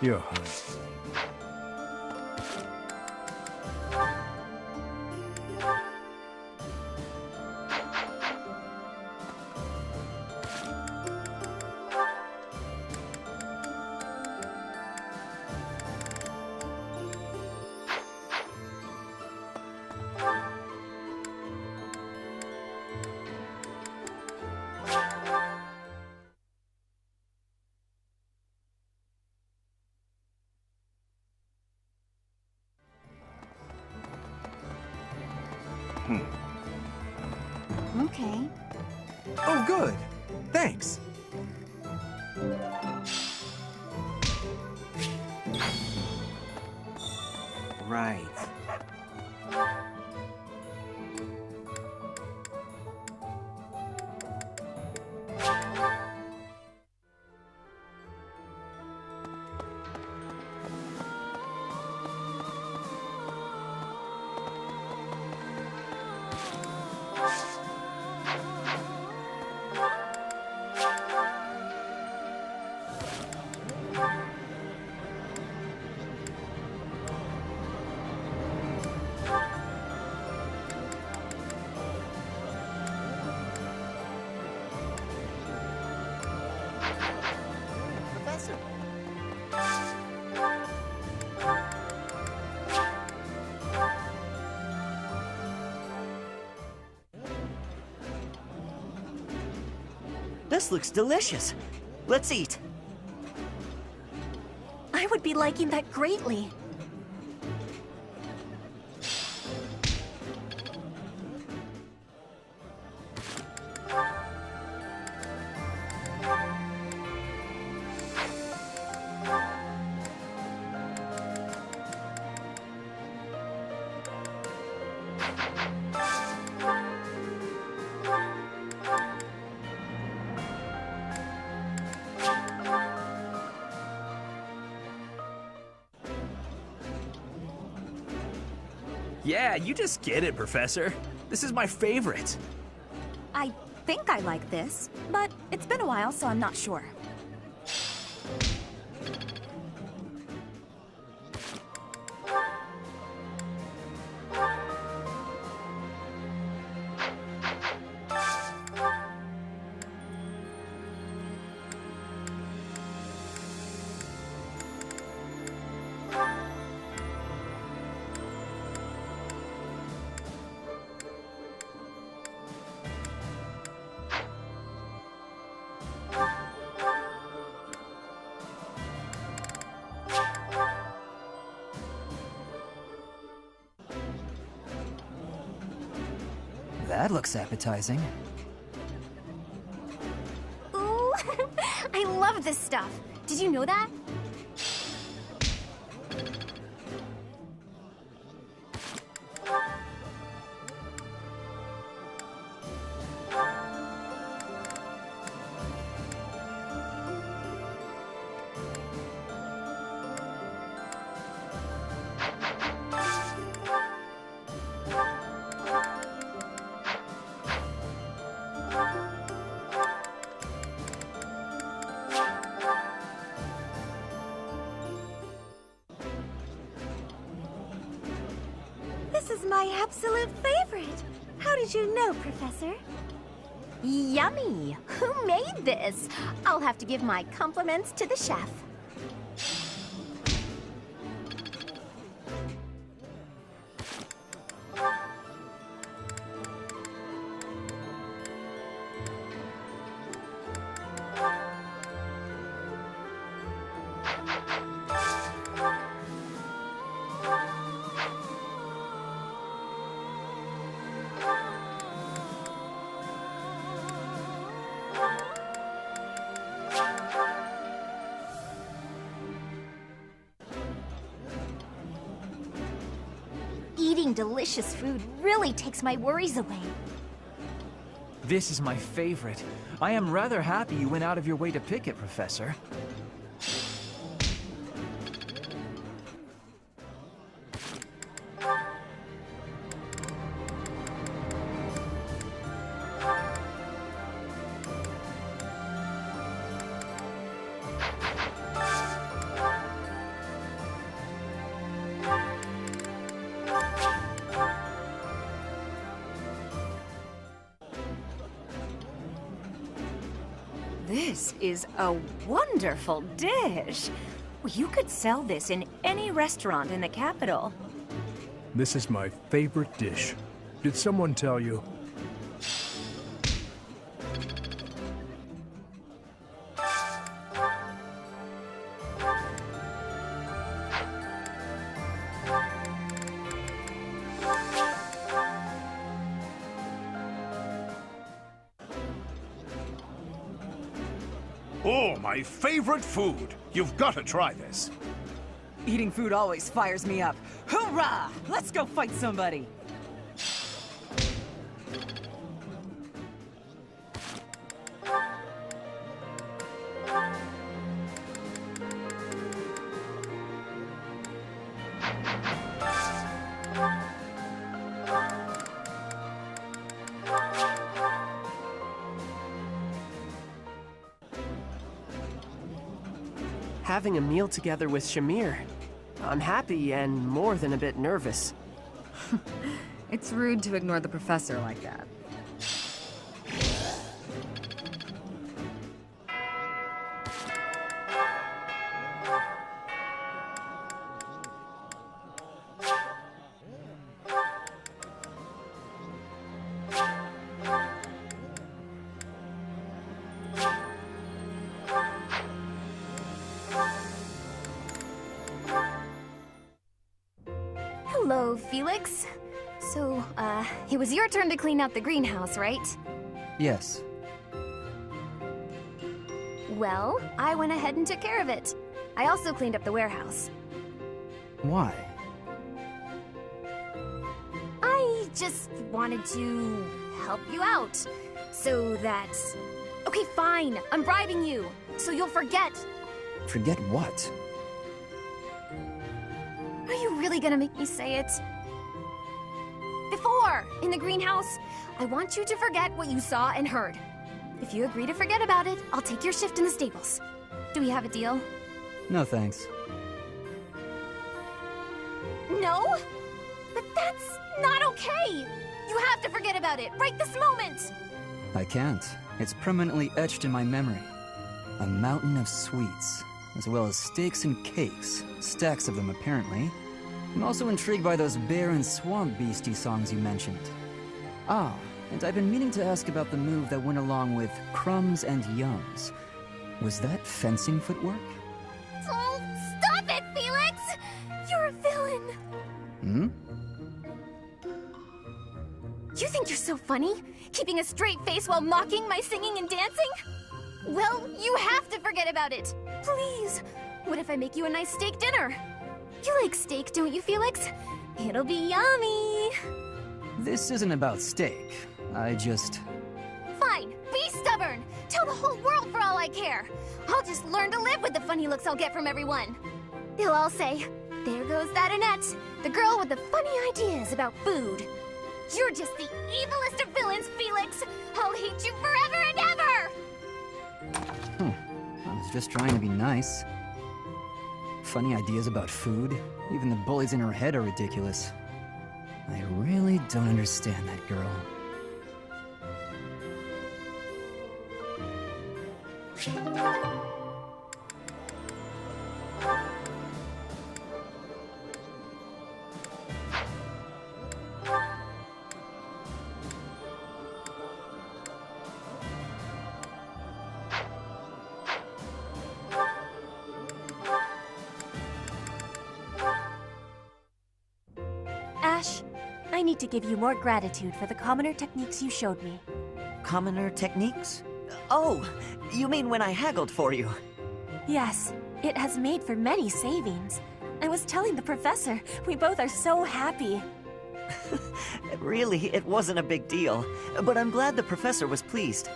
yeah. Okay. Oh, good. Thanks. Right. Professor! This looks delicious. Let's eat. I would be liking that greatly. Yeah, you just get it, Professor. This is my favorite. I think I like this, but it's been a while, so I'm not sure. That looks appetizing. Ooh, I love this stuff. Did you know that? This is my absolute favorite. How did you know, Professor? Yummy! Who made this? I'll have to give my compliments to the chef. Eating delicious food really takes my worries away. This is my favorite. I am rather happy you went out of your way to pick it, Professor. This is a wonderful dish. You could sell this in any restaurant in the capital. This is my favorite dish. Did someone tell you? Oh, my favorite food. You've got to try this. Eating food always fires me up. Hoorah! Let's go fight somebody! Having a meal together with Shamir. I'm happy and more than a bit nervous. It's rude to ignore the professor like that. Hello, Felix. So, it was your turn to clean out the greenhouse, right? Yes. Well, I went ahead and took care of it. I also cleaned up the warehouse. Why? I just wanted to help you out. So that... Okay, fine. I'm bribing you. So you'll forget. Forget what? Are you really gonna make me say it? Before, in the greenhouse, I want you to forget what you saw and heard. If you agree to forget about it, I'll take your shift in the stables. Do we have a deal? No thanks. No? But that's not okay! You have to forget about it, right this moment! I can't. It's permanently etched in my memory. A mountain of sweets, as well as steaks and cakes. Stacks of them, apparently. I'm also intrigued by those bear and swamp beastie songs you mentioned. Ah, and I've been meaning to ask about the move that went along with crumbs and yums. Was that fencing footwork? Oh, stop it, Felix! You're a villain! Hmm? You think you're so funny? Keeping a straight face while mocking my singing and dancing? Well, you have to forget about it! Please! What if I make you a nice steak dinner? You like steak, don't you, Felix? It'll be yummy! This isn't about steak. I just... Fine, be stubborn! Tell the whole world for all I care! I'll just learn to live with the funny looks I'll get from everyone. They'll all say, there goes that Annette, the girl with the funny ideas about food. You're just the evilest of villains, Felix! I'll hate you forever and ever! I was just trying to be nice. Funny ideas about food? Even the bullies in her head are ridiculous. I really don't understand that girl. Ash, I need to give you more gratitude for the commoner techniques you showed me. Commoner techniques? Oh, you mean when I haggled for you? Yes, it has made for many savings. I was telling the professor, we both are so happy. Really, it wasn't a big deal, but I'm glad the professor was pleased.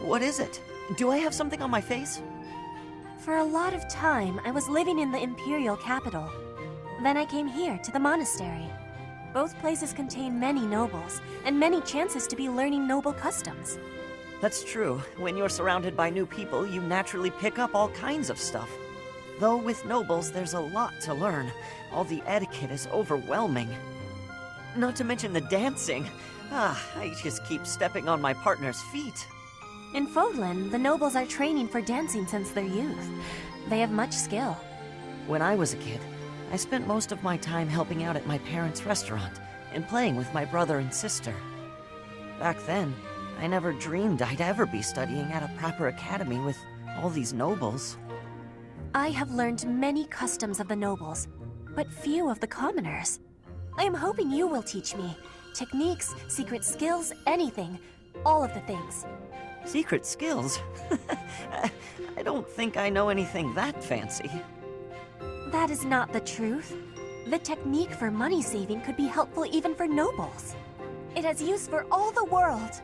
What is it? Do I have something on my face? For a lot of time, I was living in the Imperial capital. Then I came here, to the monastery. Both places contain many nobles, and many chances to be learning noble customs. That's true. When you're surrounded by new people, you naturally pick up all kinds of stuff. Though with nobles, there's a lot to learn. All the etiquette is overwhelming. Not to mention the dancing. I just keep stepping on my partner's feet. In Fódlan, the nobles are training for dancing since their youth. They have much skill. When I was a kid, I spent most of my time helping out at my parents' restaurant and playing with my brother and sister. Back then, I never dreamed I'd ever be studying at a proper academy with all these nobles. I have learned many customs of the nobles, but few of the commoners. I am hoping you will teach me. Techniques, secret skills, anything. All of the things. Secret skills? I don't think I know anything that fancy. That is not the truth. The technique for money saving could be helpful even for nobles. It has use for all the world.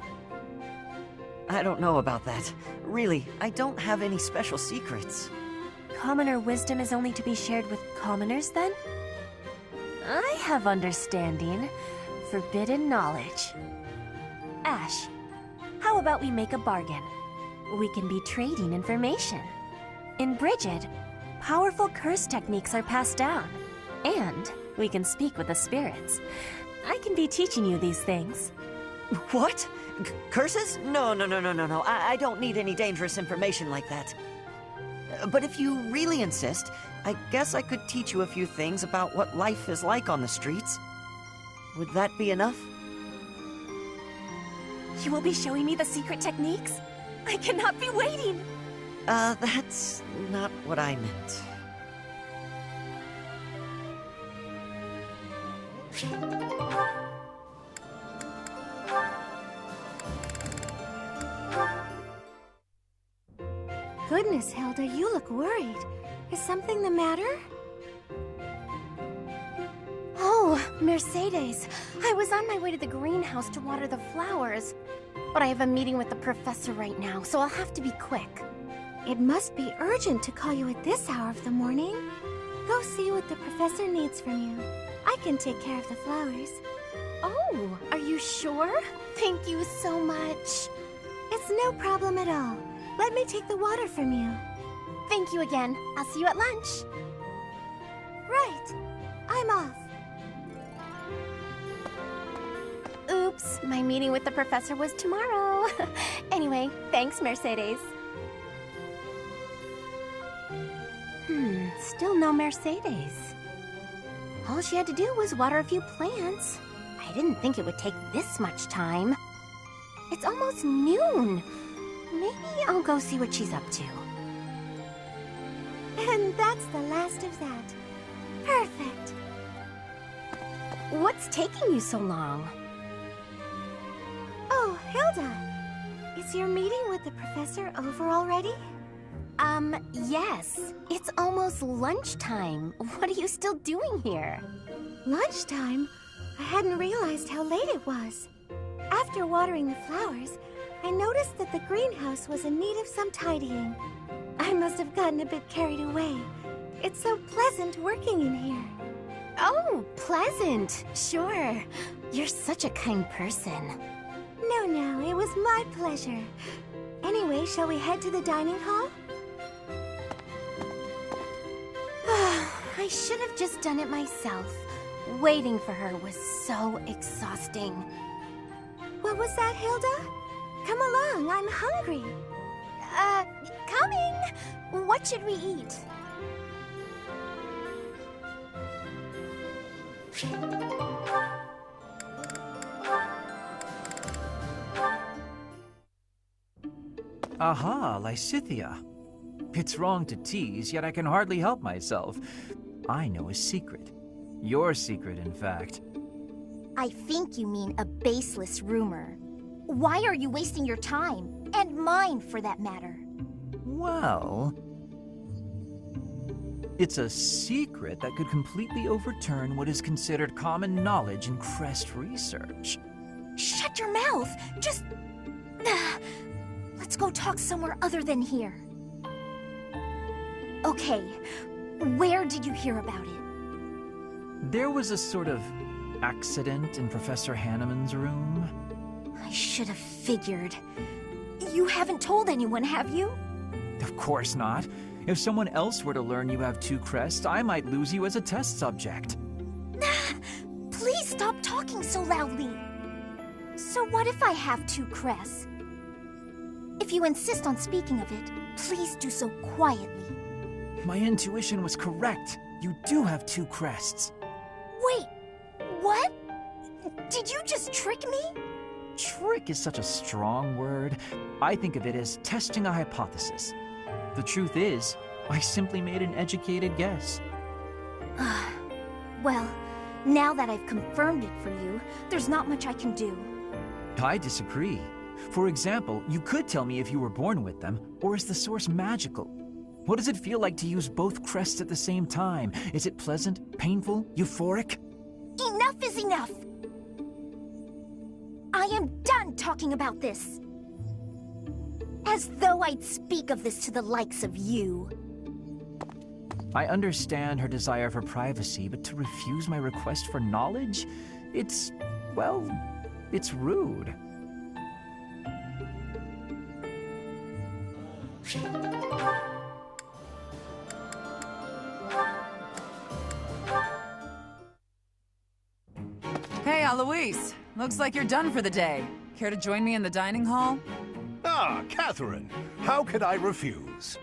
I don't know about that. Really, I don't have any special secrets. Commoner wisdom is only to be shared with commoners, then? I have understanding. Forbidden knowledge. Ash, how about we make a bargain? We can be trading information. In Brigid, powerful curse techniques are passed down. And we can speak with the spirits. I can be teaching you these things. What? Curses? No. I don't need any dangerous information like that. But if you really insist, I guess I could teach you a few things about what life is like on the streets. Would that be enough? You will be showing me the secret techniques? I cannot be waiting! That's not what I meant. Goodness, Hilda, you look worried. Is something the matter? Oh, Mercedes. I was on my way to the greenhouse to water the flowers. But I have a meeting with the professor right now, so I'll have to be quick. It must be urgent to call you at this hour of the morning. Go see what the professor needs from you. I can take care of the flowers. Oh, are you sure? Thank you so much. It's no problem at all. Let me take the water from you. Thank you again. I'll see you at lunch. Right. I'm off. Oops, my meeting with the professor was tomorrow. Anyway, thanks, Mercedes. Still no Mercedes. All she had to do was water a few plants. I didn't think it would take this much time. It's almost noon. Maybe I'll go see what she's up to. And that's the last of that. Perfect. What's taking you so long? Oh, Hilda. Is your meeting with the professor over already? Yes. It's almost lunchtime. What are you still doing here? Lunchtime? I hadn't realized how late it was. After watering the flowers, I noticed that the greenhouse was in need of some tidying. I must have gotten a bit carried away. It's so pleasant working in here. Oh, pleasant. Sure. You're such a kind person. No, it was my pleasure. Anyway, shall we head to the dining hall? I should have just done it myself. Waiting for her was so exhausting. What was that, Hilda? Come along, I'm hungry. Coming! What should we eat? Aha, Lysithea. It's wrong to tease, yet I can hardly help myself. I know a secret. Your secret, in fact. I think you mean a baseless rumor. Why are you wasting your time? And mine, for that matter. Well... It's a secret that could completely overturn what is considered common knowledge in Crest research. Shut your mouth! Just... Let's go talk somewhere other than here. Okay, where did you hear about it? There was a sort of accident in Professor Hanneman's room. I should have figured. You haven't told anyone, have you? Of course not. If someone else were to learn you have 2 crests, I might lose you as a test subject. Please stop talking so loudly. So what if I have 2 crests? If you insist on speaking of it, please do so quietly. My intuition was correct. You do have 2 crests. Wait, what? Did you just trick me? Trick is such a strong word. I think of it as testing a hypothesis. The truth is, I simply made an educated guess. Well, now that I've confirmed it for you, there's not much I can do. I disagree. For example, you could tell me if you were born with them, or is the source magical? What does it feel like to use both crests at the same time? Is it pleasant, painful, euphoric? Enough is enough! I am done talking about this. As though I'd speak of this to the likes of you. I understand her desire for privacy, but to refuse my request for knowledge? It's, well, it's rude. Hey, Alois. Looks like you're done for the day. Care to join me in the dining hall? Ah, Catherine. How could I refuse?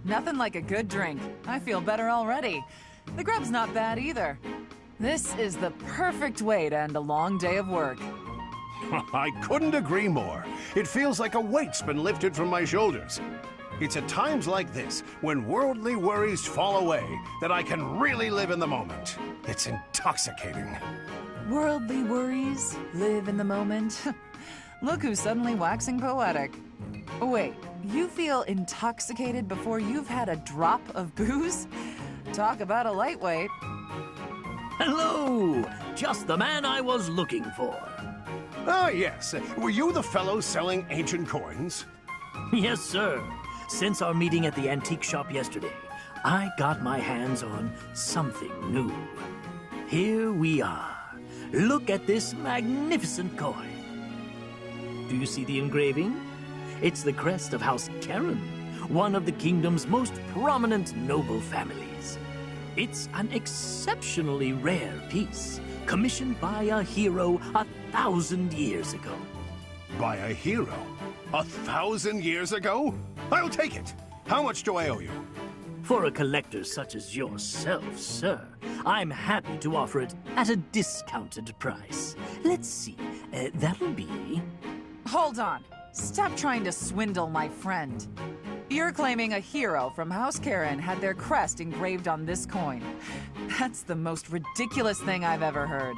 Nothing like a good drink. I feel better already. The grub's not bad either. This is the perfect way to end a long day of work. I couldn't agree more. It feels like a weight's been lifted from my shoulders. It's at times like this, when worldly worries fall away, that I can really live in the moment. It's intoxicating. Worldly worries, live in the moment. Look who's suddenly waxing poetic. Wait, you feel intoxicated before you've had a drop of booze? Talk about a lightweight. Hello! Just the man I was looking for. Ah, yes. Were you the fellow selling ancient coins? Yes, sir. Since our meeting at the antique shop yesterday, I got my hands on something new. Here we are. Look at this magnificent coin. Do you see the engraving? It's the crest of House Karen, one of the kingdom's most prominent noble families. It's an exceptionally rare piece, commissioned by a hero 1,000 years ago. By a hero? 1,000 years ago? I'll take it. How much do I owe you? For a collector such as yourself, sir, I'm happy to offer it at a discounted price. Let's see, that'll be... Hold on. Stop trying to swindle my friend. You're claiming a hero from House Karen had their crest engraved on this coin. That's the most ridiculous thing I've ever heard.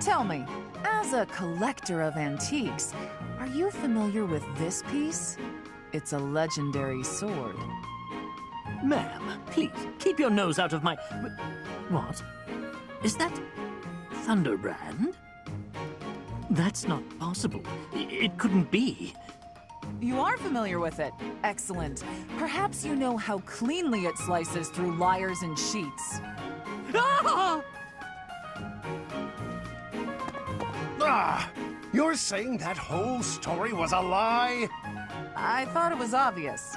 Tell me, as a collector of antiques, are you familiar with this piece? It's a legendary sword. Ma'am, please, keep your nose out of my... What? Is that Thunderbrand? That's not possible. It couldn't be. You are familiar with it. Excellent. Perhaps you know how cleanly it slices through liars and cheats. Ah! Ah! You're saying that whole story was a lie? I thought it was obvious.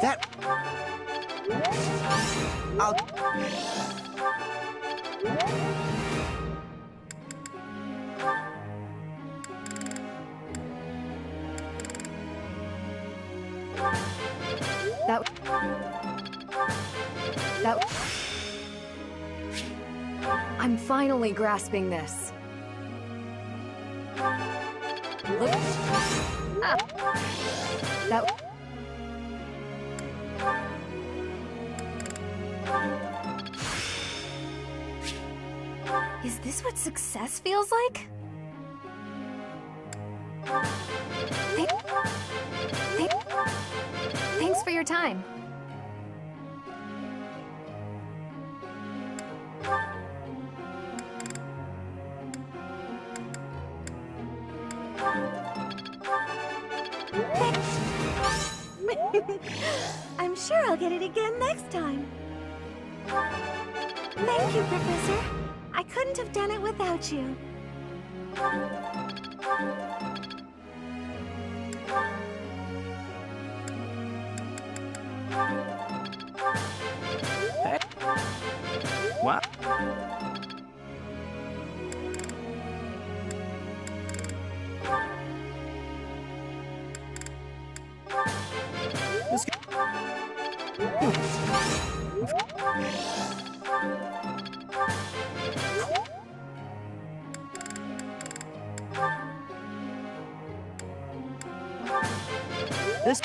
That... I'll... I'm finally grasping this. Look. That. Is this what success feels like? Thanks for your time. I'm sure I'll get it again next time. Thank you, Professor. I couldn't have done it without you. What? This.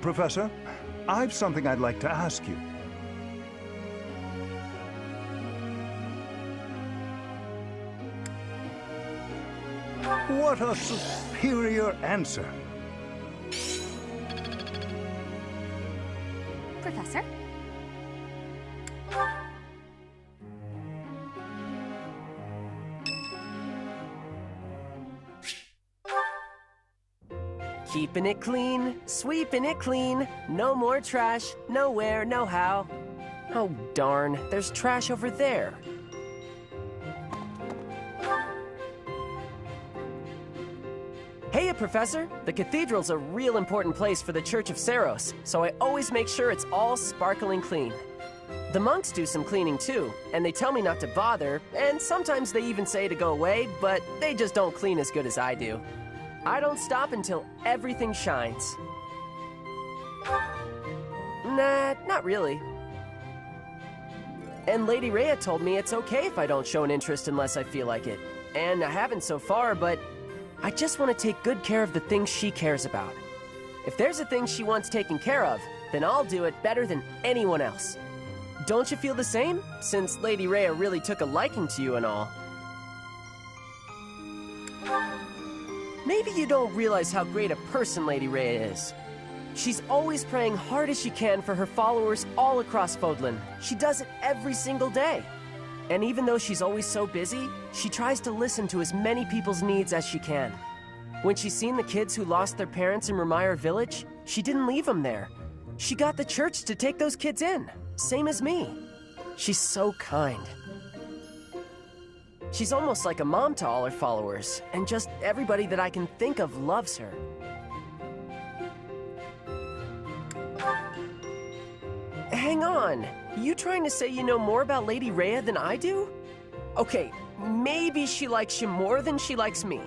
Professor, I've something I'd like to ask you. What a superior answer. Professor? Keeping it clean, sweeping it clean. No more trash, nowhere, no how. Oh darn, there's trash over there. Hey, Professor! The cathedral's a real important place for the Church of Seros, so I always make sure it's all sparkling clean. The monks do some cleaning too, and they tell me not to bother, and sometimes they even say to go away, but they just don't clean as good as I do. I don't stop until everything shines. Nah, not really. And Lady Rhea told me it's okay if I don't show an interest unless I feel like it. And I haven't so far, but I just want to take good care of the things she cares about. If there's a thing she wants taken care of, then I'll do it better than anyone else. Don't you feel the same? Since Lady Rhea really took a liking to you and all. Maybe you don't realize how great a person Lady Rhea is. She's always praying hard as she can for her followers all across Fódlan. She does it every single day. And even though she's always so busy, she tries to listen to as many people's needs as she can. When she's seen the kids who lost their parents in Remire Village, she didn't leave them there. She got the church to take those kids in, same as me. She's so kind. She's almost like a mom to all her followers, and just everybody that I can think of loves her. Hang on, you trying to say you know more about Lady Rhea than I do? Okay, maybe she likes you more than she likes me.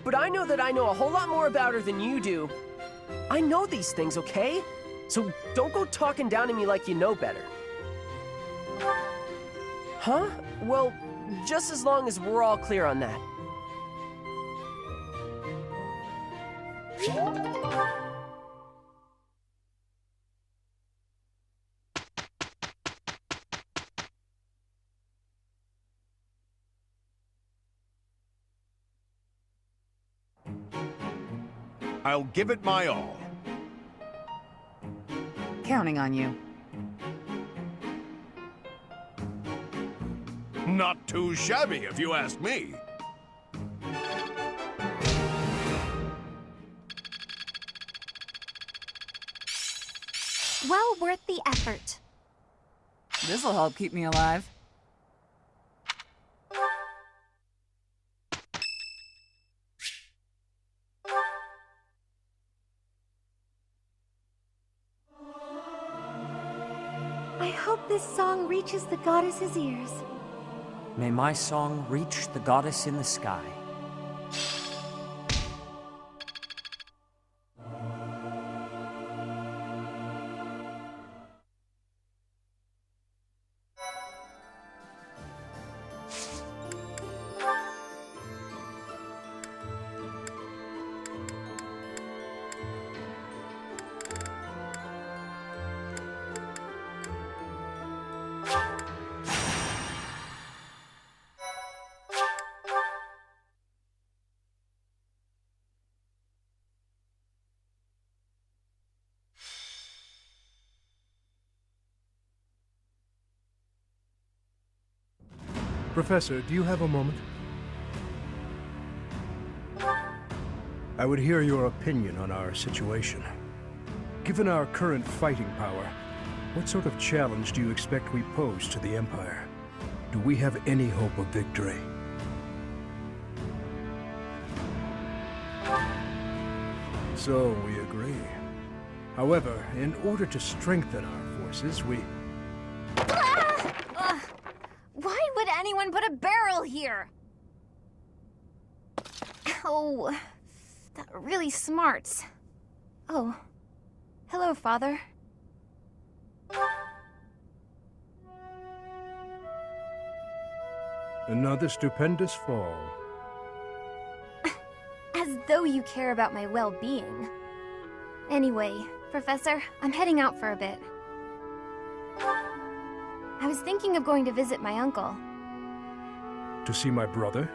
But I know that I know a whole lot more about her than you do. I know these things, okay? So don't go talking down to me like you know better. Huh? Well, just as long as we're all clear on that. I'll give it my all. Counting on you. Not too shabby, if you ask me. Well worth the effort. This'll help keep me alive. this song reaches the goddess's ears. May my song reach the goddess in the sky. Professor, do you have a moment? I would hear your opinion on our situation. Given our current fighting power, what sort of challenge do you expect we pose to the Empire? Do we have any hope of victory? So we agree. However, in order to strengthen our forces, we... Why would anyone put a barrel here? Oh, that really smarts. Oh, hello, Father. Another stupendous fall. As though you care about my well-being. Anyway, Professor, I'm heading out for a bit. I was thinking of going to visit my uncle. To see my brother?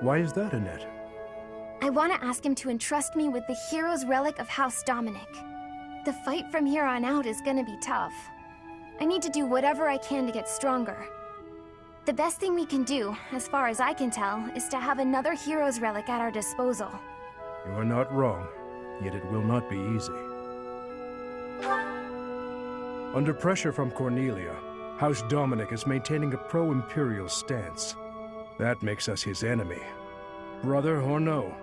Why is that, Annette? I want to ask him to entrust me with the hero's relic of House Dominic. The fight from here on out is gonna be tough. I need to do whatever I can to get stronger. The best thing we can do, as far as I can tell, is to have another hero's relic at our disposal. You are not wrong, yet it will not be easy. Under pressure from Cornelia, House Dominic is maintaining a pro-Imperial stance. That makes us his enemy. Brother or no,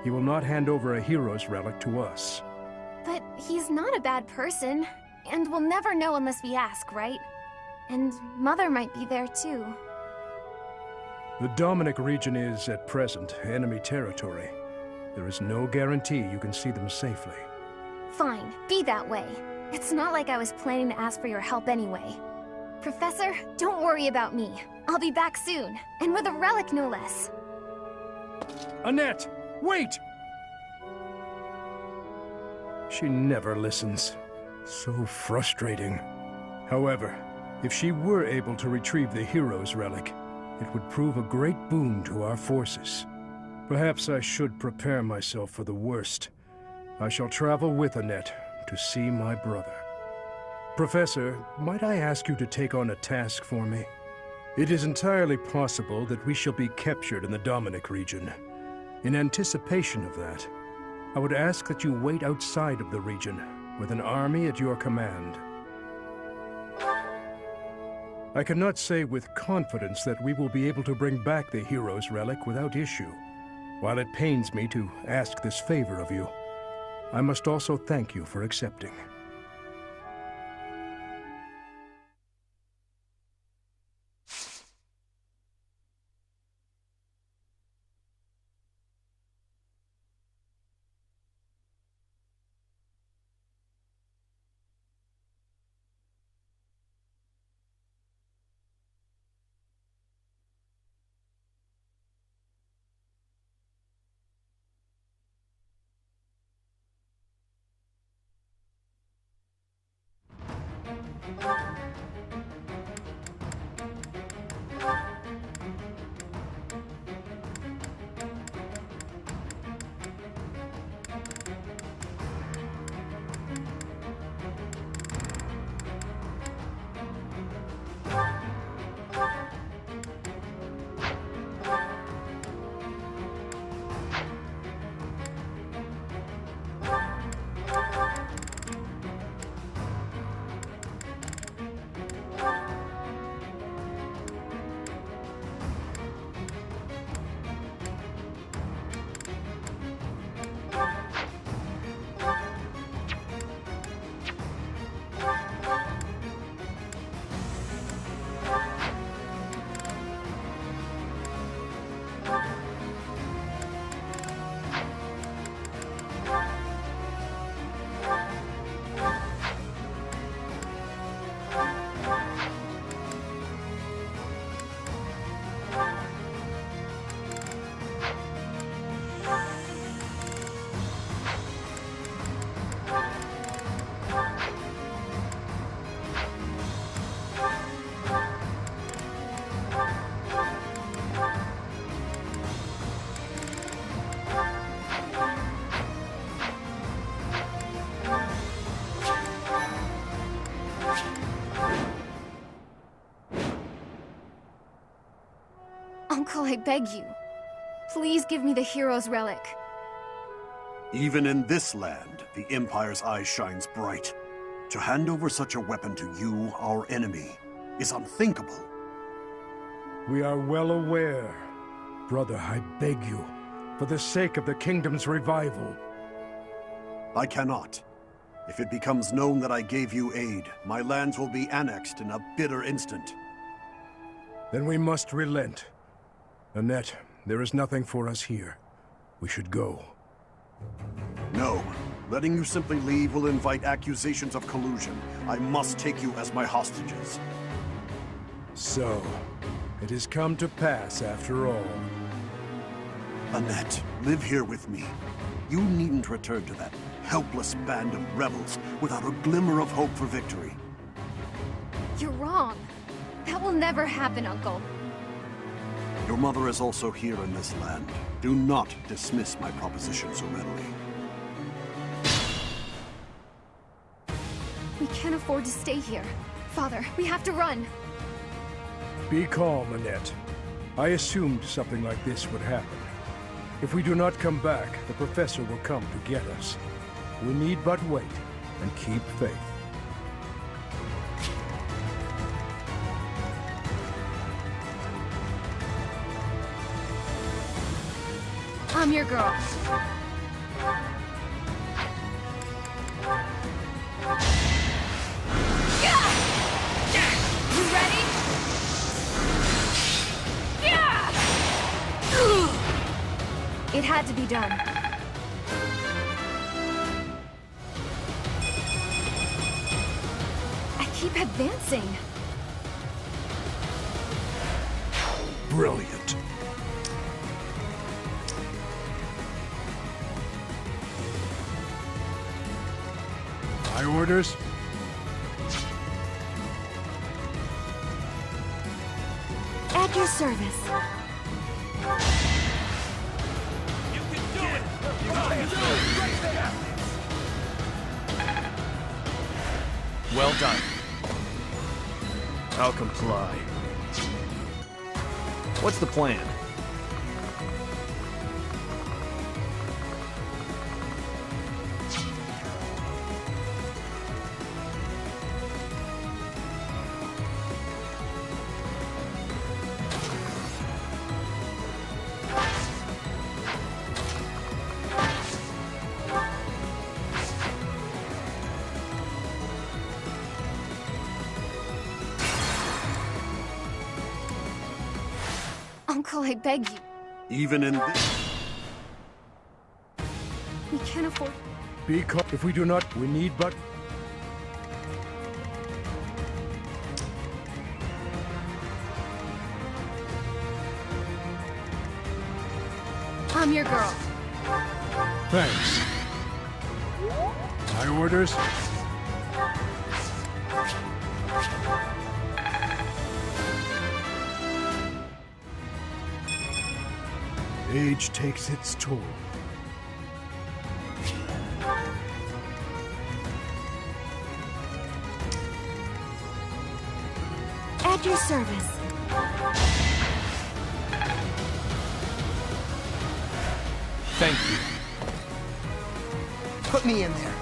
he will not hand over a hero's relic to us. But he's not a bad person, and we'll never know unless we ask, right? And Mother might be there too. The Dominic region is, at present, enemy territory. There is no guarantee you can see them safely. Fine, be that way. It's not like I was planning to ask for your help anyway. Professor, don't worry about me. I'll be back soon, and with a relic no less. Annette! Wait! She never listens. So frustrating. However, if she were able to retrieve the hero's relic, it would prove a great boon to our forces. Perhaps I should prepare myself for the worst. I shall travel with Annette to see my brother. Professor, might I ask you to take on a task for me? It is entirely possible that we shall be captured in the Dominic region. In anticipation of that, I would ask that you wait outside of the region with an army at your command. I cannot say with confidence that we will be able to bring back the hero's relic without issue. While it pains me to ask this favor of you, I must also thank you for accepting. Uncle, I beg you. Please give me the hero's relic. Even in this land, the Empire's eye shines bright. To hand over such a weapon to you, our enemy, is unthinkable. We are well aware. Brother, I beg you, for the sake of the kingdom's revival. I cannot. If it becomes known that I gave you aid, my lands will be annexed in a bitter instant. Then we must relent. Annette, there is nothing for us here. We should go. No. Letting you simply leave will invite accusations of collusion. I must take you as my hostages. So, it has come to pass after all. Annette, live here with me. You needn't return to that helpless band of rebels without a glimmer of hope for victory. You're wrong. That will never happen, Uncle. Your mother is also here in this land. Do not dismiss my proposition so readily. We can't afford to stay here. Father, we have to run. Be calm, Annette. I assumed something like this would happen. If we do not come back, the professor will come to get us. We need but wait and keep faith. I'm your girl. You ready? It had to be done. I keep advancing. Brilliant. My orders? At your service. Well done. I'll comply. What's the plan? Uncle, I beg you. Even in this... We can't afford... Be calm. If we do not, we need but... I'm your girl. Thanks. My orders? Age takes its toll. At your service. Thank you. Put me in there.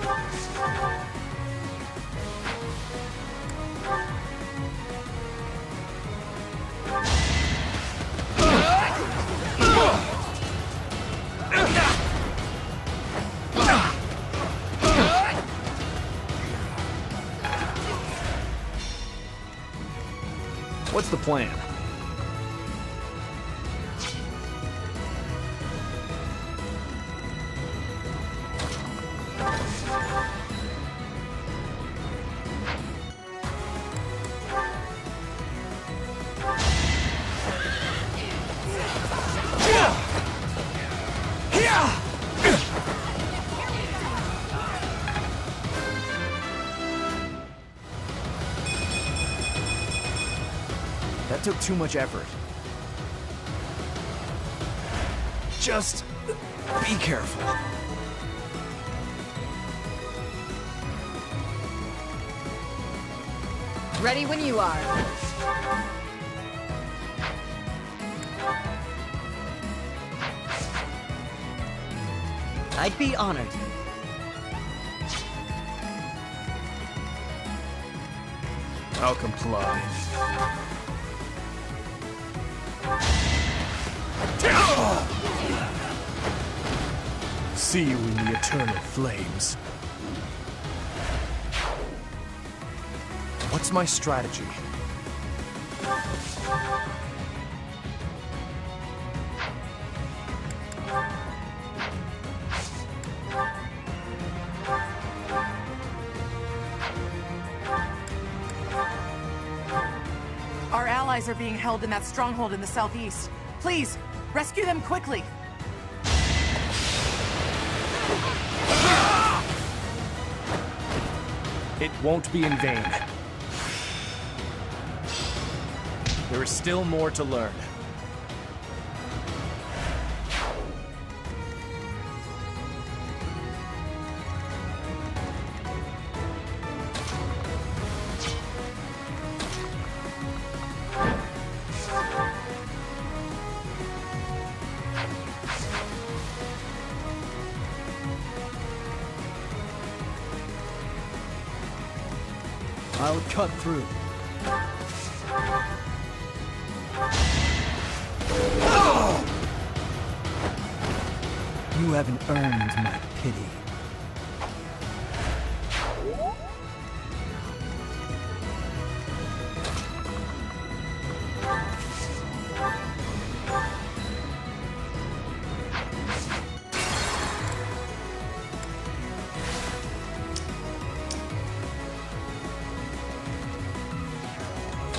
What's the plan? That took too much effort. Just be careful. Ready when you are. I'd be honored. I'll comply. See you in the eternal flames. What's my strategy? Our allies are being held in that stronghold in the southeast. Please, rescue them quickly. It won't be in vain. There is still more to learn. I'll cut through. You haven't earned my pity.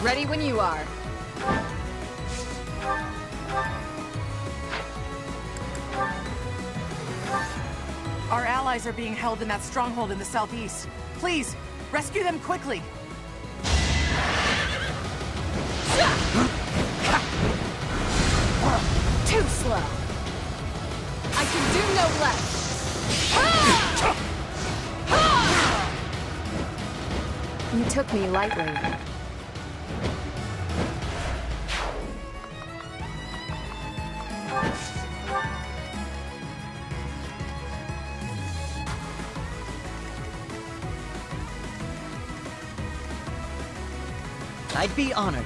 Ready when you are. Our allies are being held in that stronghold in the southeast. Please, rescue them quickly. Too slow. I can do no less. You took me lightly. I'd be honored.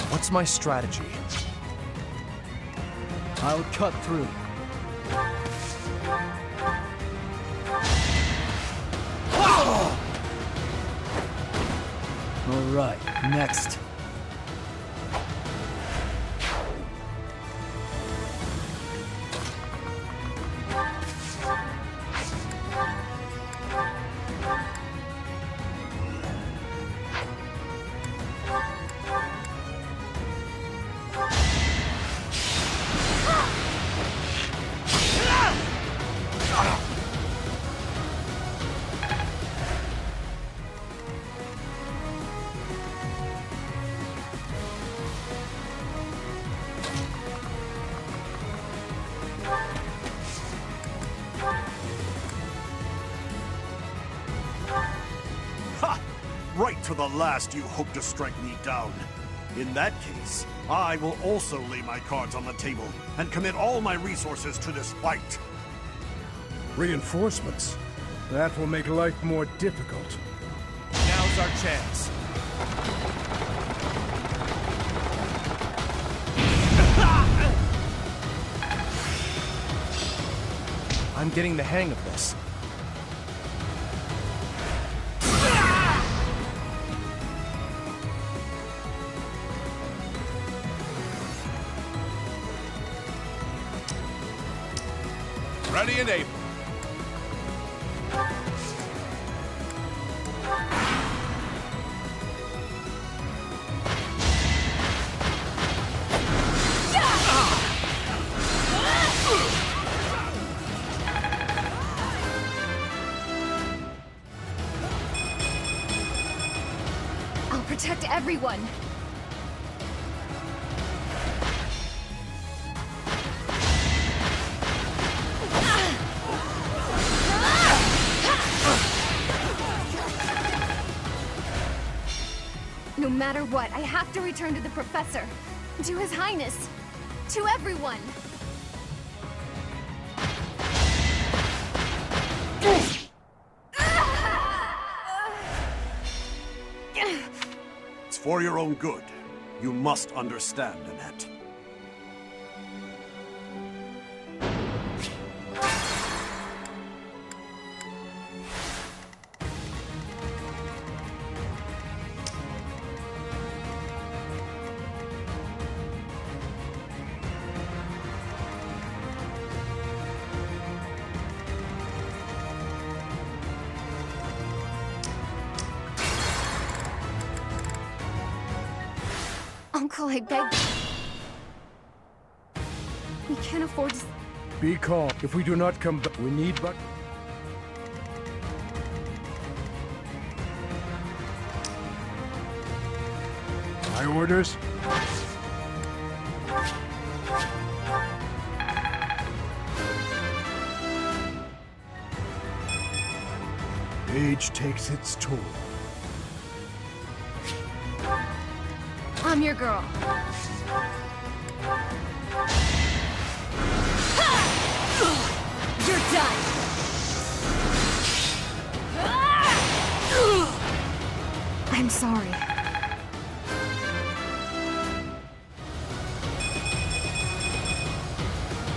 What's my strategy? I'll cut through. All right, next. Right to the last you hope to strike me down. In that case, I will also lay my cards on the table and commit all my resources to this fight. Reinforcements? That will make life more difficult. Now's our chance. I'm getting the hang of this. Ready and able. I'll protect everyone. No matter what, I have to return to the Professor. To His Highness. To everyone. It's for your own good. You must understand, Annette. Uncle, I beg. We can't afford to... Be calm. If we do not come back, we need but... My orders? Age takes its toll. I'm your girl. You're done. I'm sorry.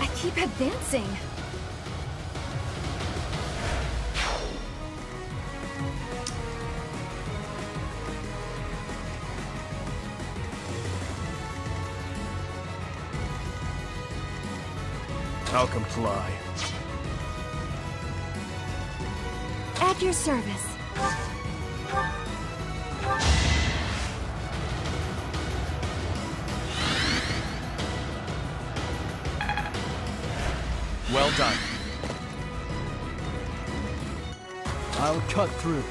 I keep advancing. I'll comply. At your service. Well done. I'll cut through.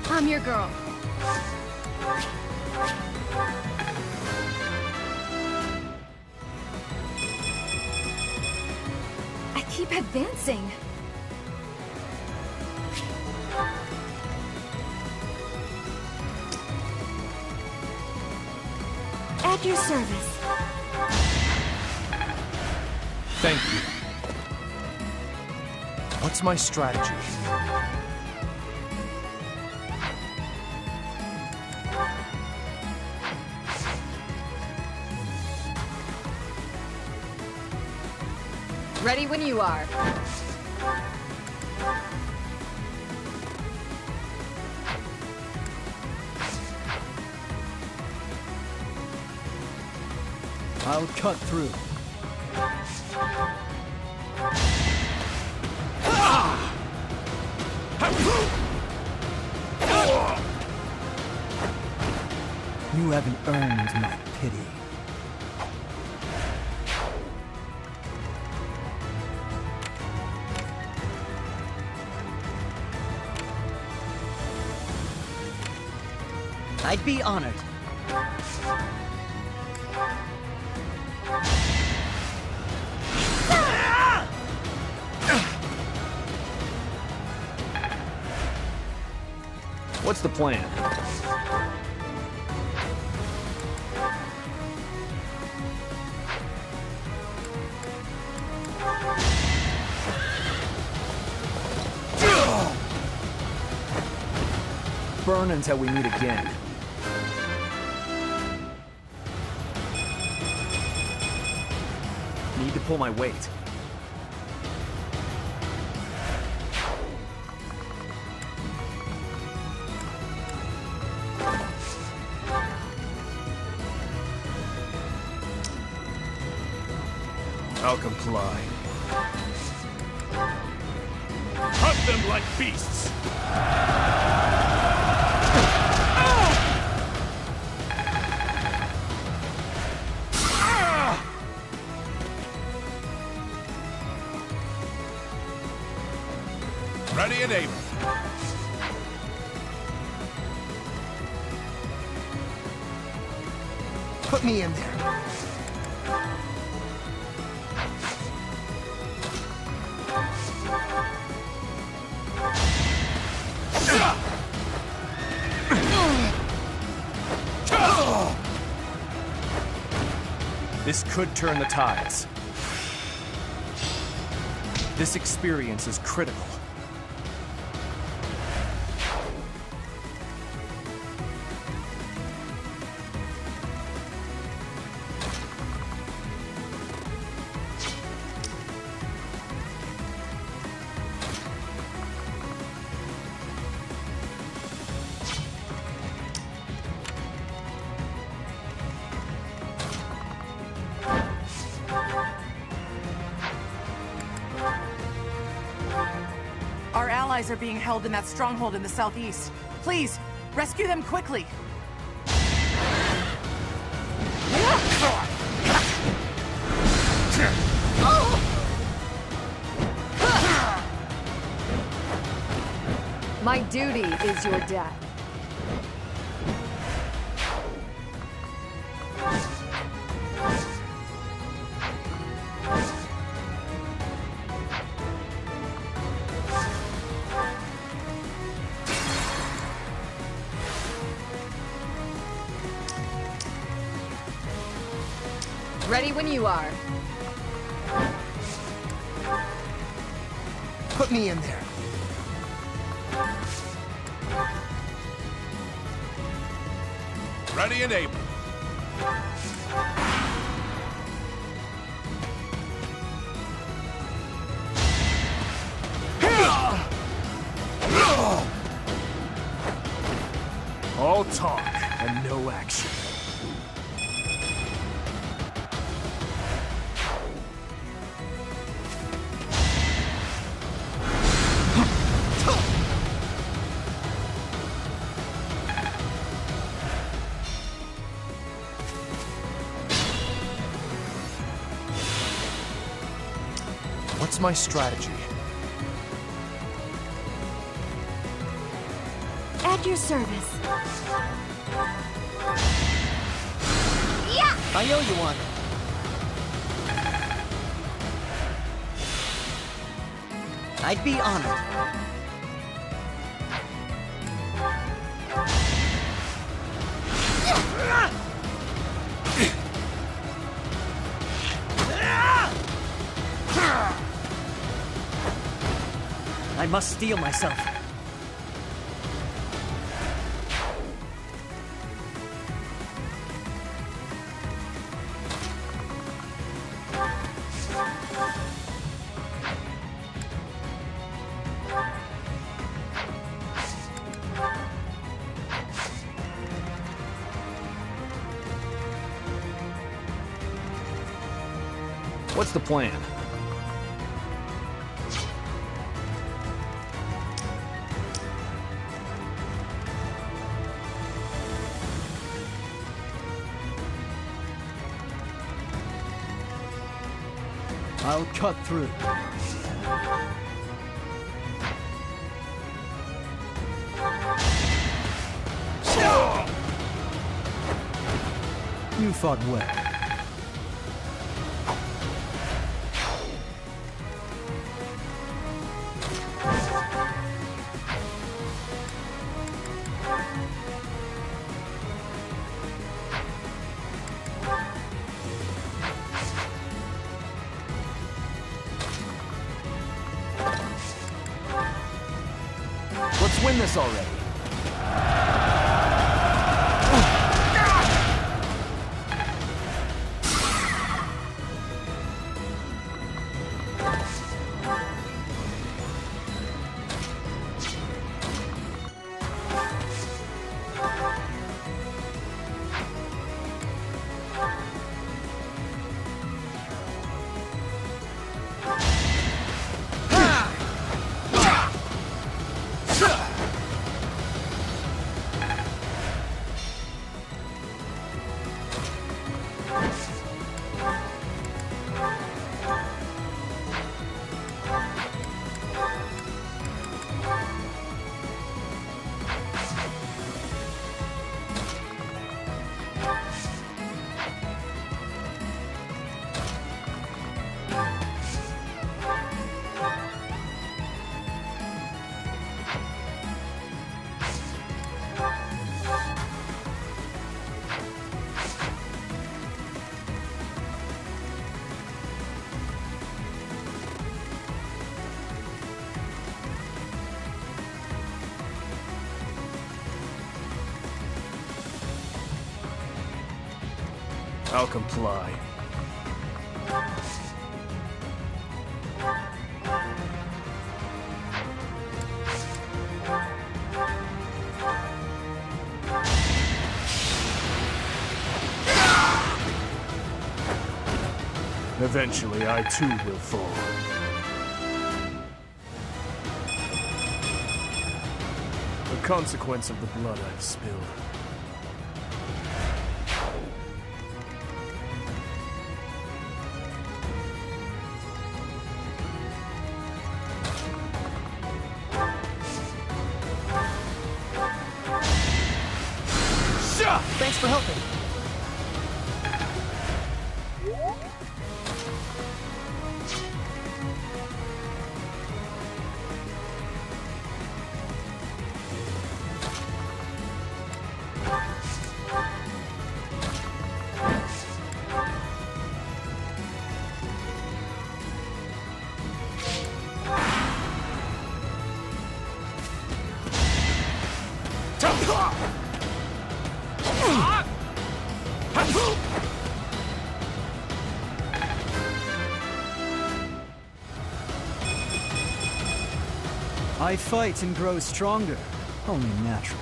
I'm your girl. I keep advancing. At your service. Thank you. What's my strategy? Ready when you are. I'll cut through. You haven't earned my pity. I'd be honored. What's the plan? Burn until we meet again. Need to pull my weight. I'll comply. Hunt them like beasts! Ready and able. Put me in there. This could turn the tides. This experience is critical. Our allies are being held in that stronghold in the southeast. Please, rescue them quickly. My duty is your death. Ready when you are. Put me in there. Ready and able. All talk and no action. What's my strategy? At your service. Yeah! I owe you one. I'd be honored. I must steel myself. What's the plan? I'll cut through. You fought well. Let's win this already. I'll comply. Eventually, I too will fall. The consequence of the blood I've spilled. Thanks for helping. I fight and grow stronger. Only natural.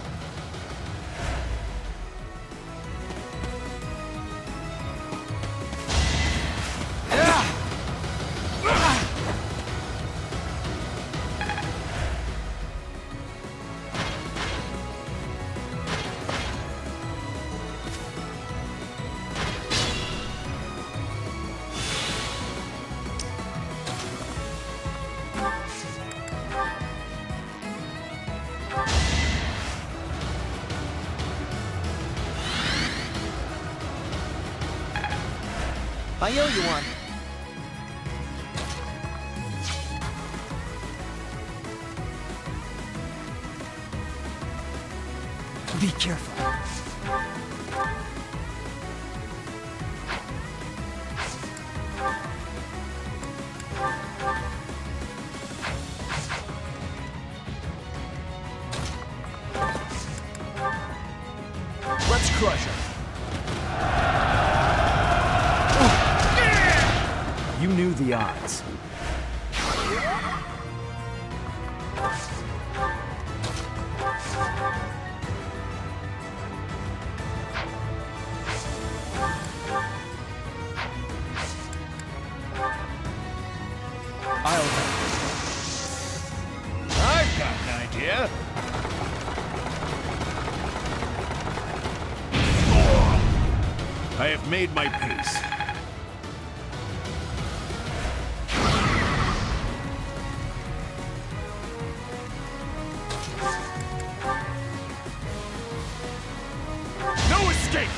I owe you one. Be careful. Let's crush him. You knew the odds. I've got an idea. I have made my peace. No escape!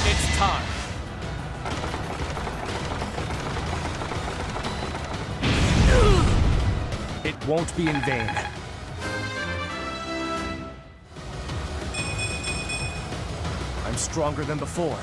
It's time. It won't be in vain. I'm stronger than before.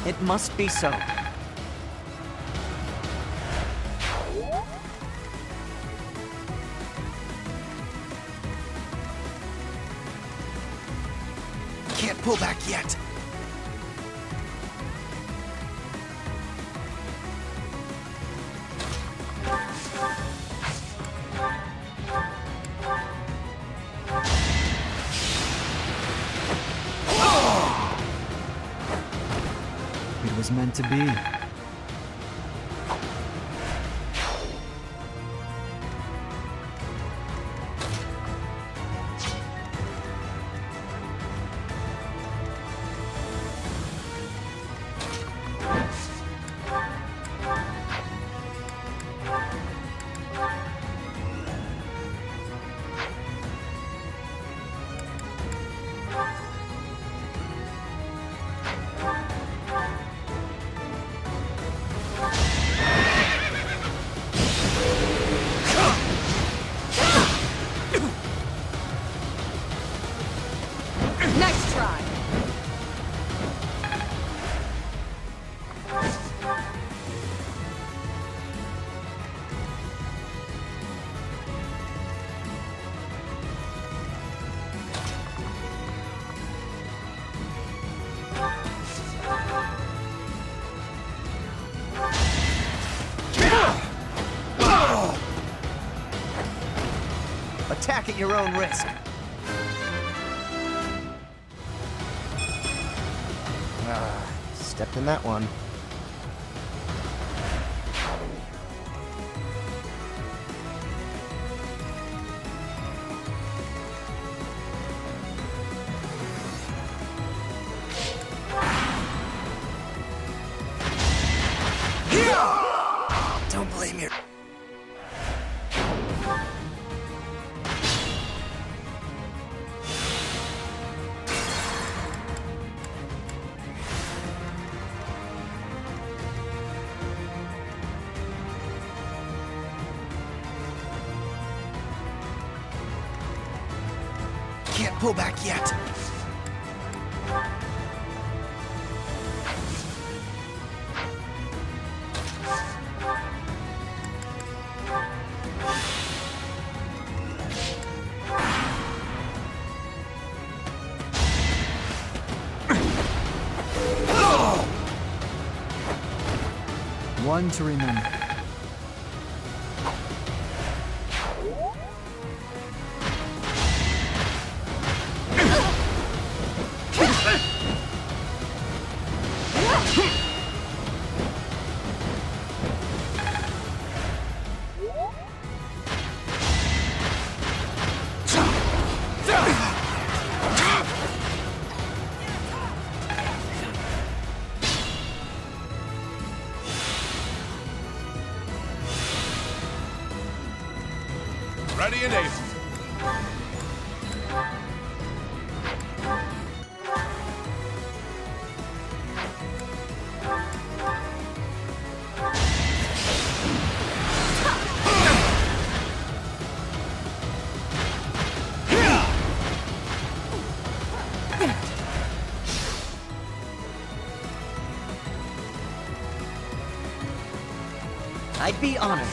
It must be so. Can't pull back yet. It was meant to be. Attack at your own risk. Stepped in that one. Don't blame your... Can't pull back yet. One to remember. Ready and able. I'd be honored.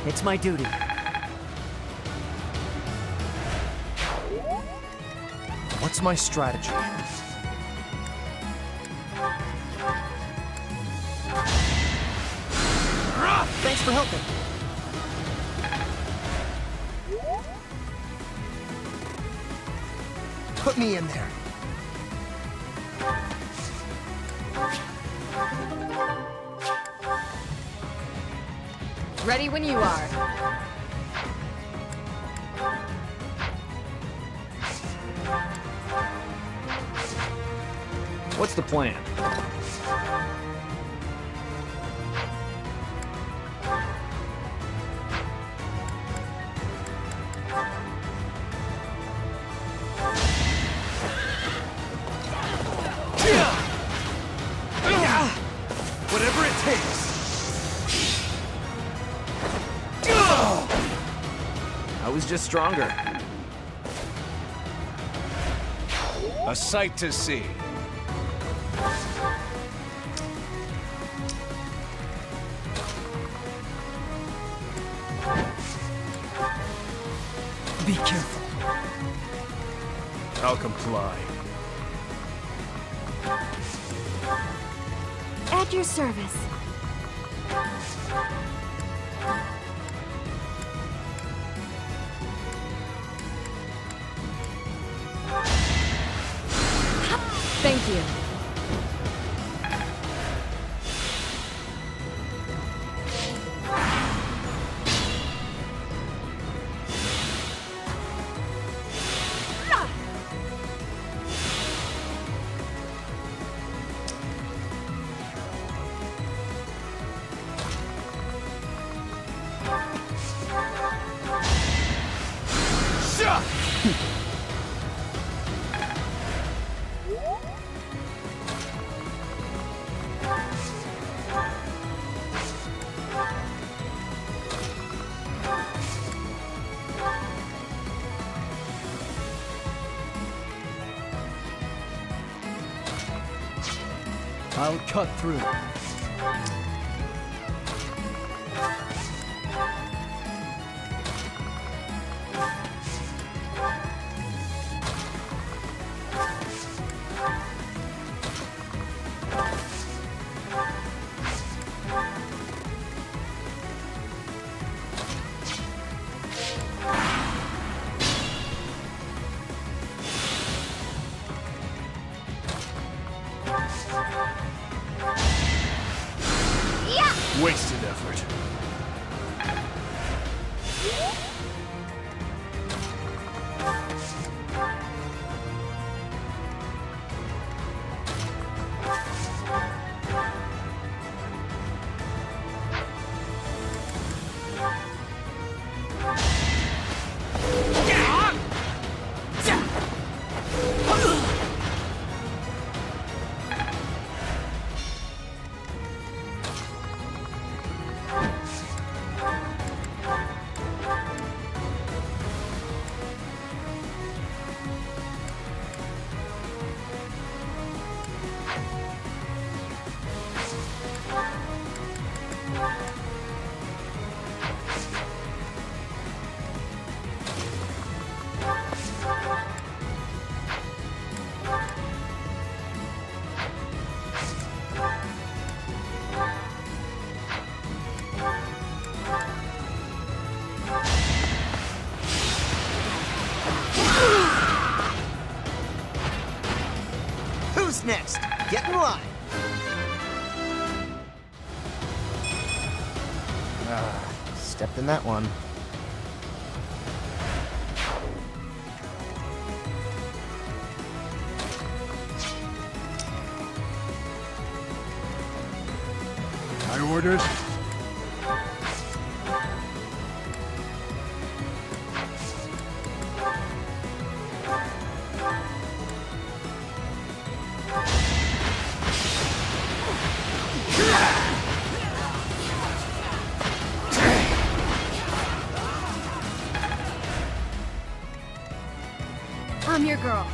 It's my duty. What's my strategy? Thanks for helping. Put me in there. Ready when you are. What's the plan? Whatever it takes. I was just stronger. A sight to see. Be careful. I'll comply. At your service. Thank you. I'll cut through. Wasted effort. Who's next? Get in line. Stepped in that one. My orders? I'm your girl.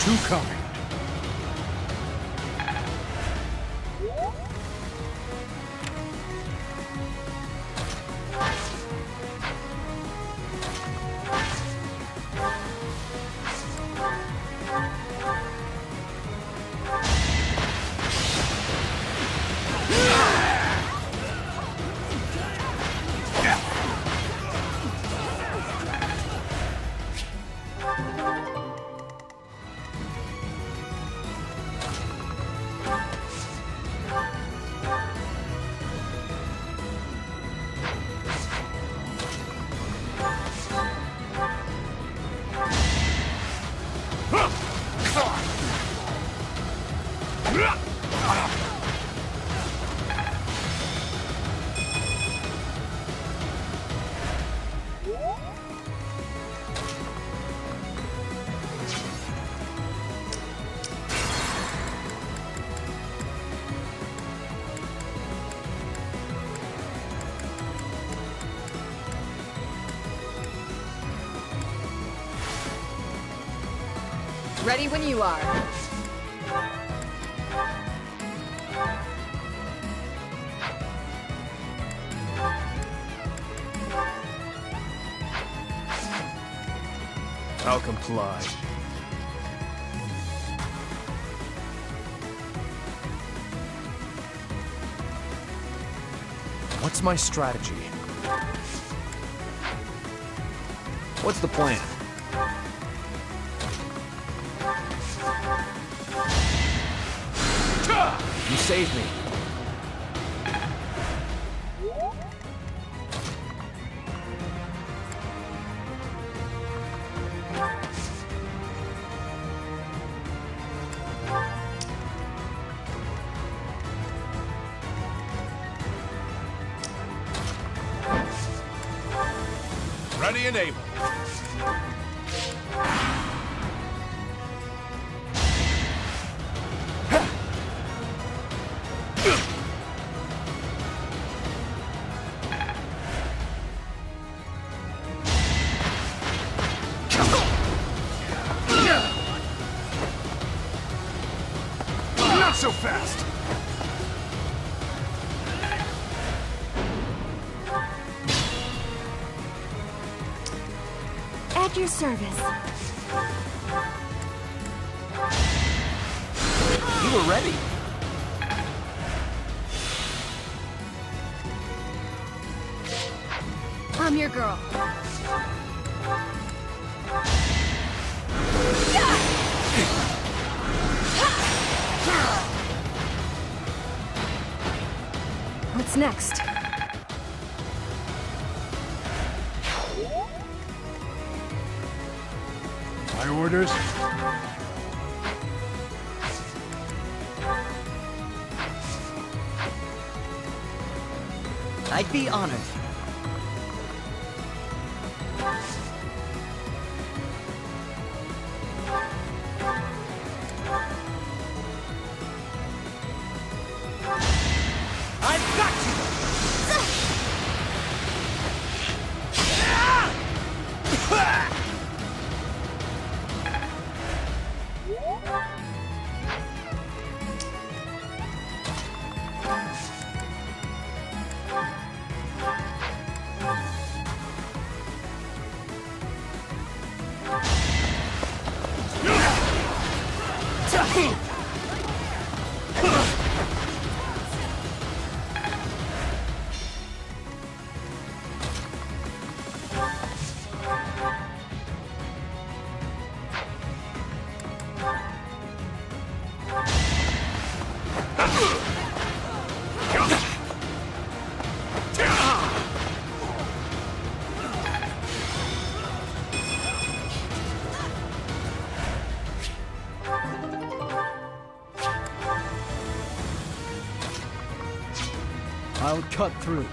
Too kind. Ready when you are. I'll comply. What's my strategy? What's the plan? You saved me. Ready and able. Not so fast! At your service. You were ready. I'm your girl. What's next? My orders? I'd be honored. I've got you! I'll cut through.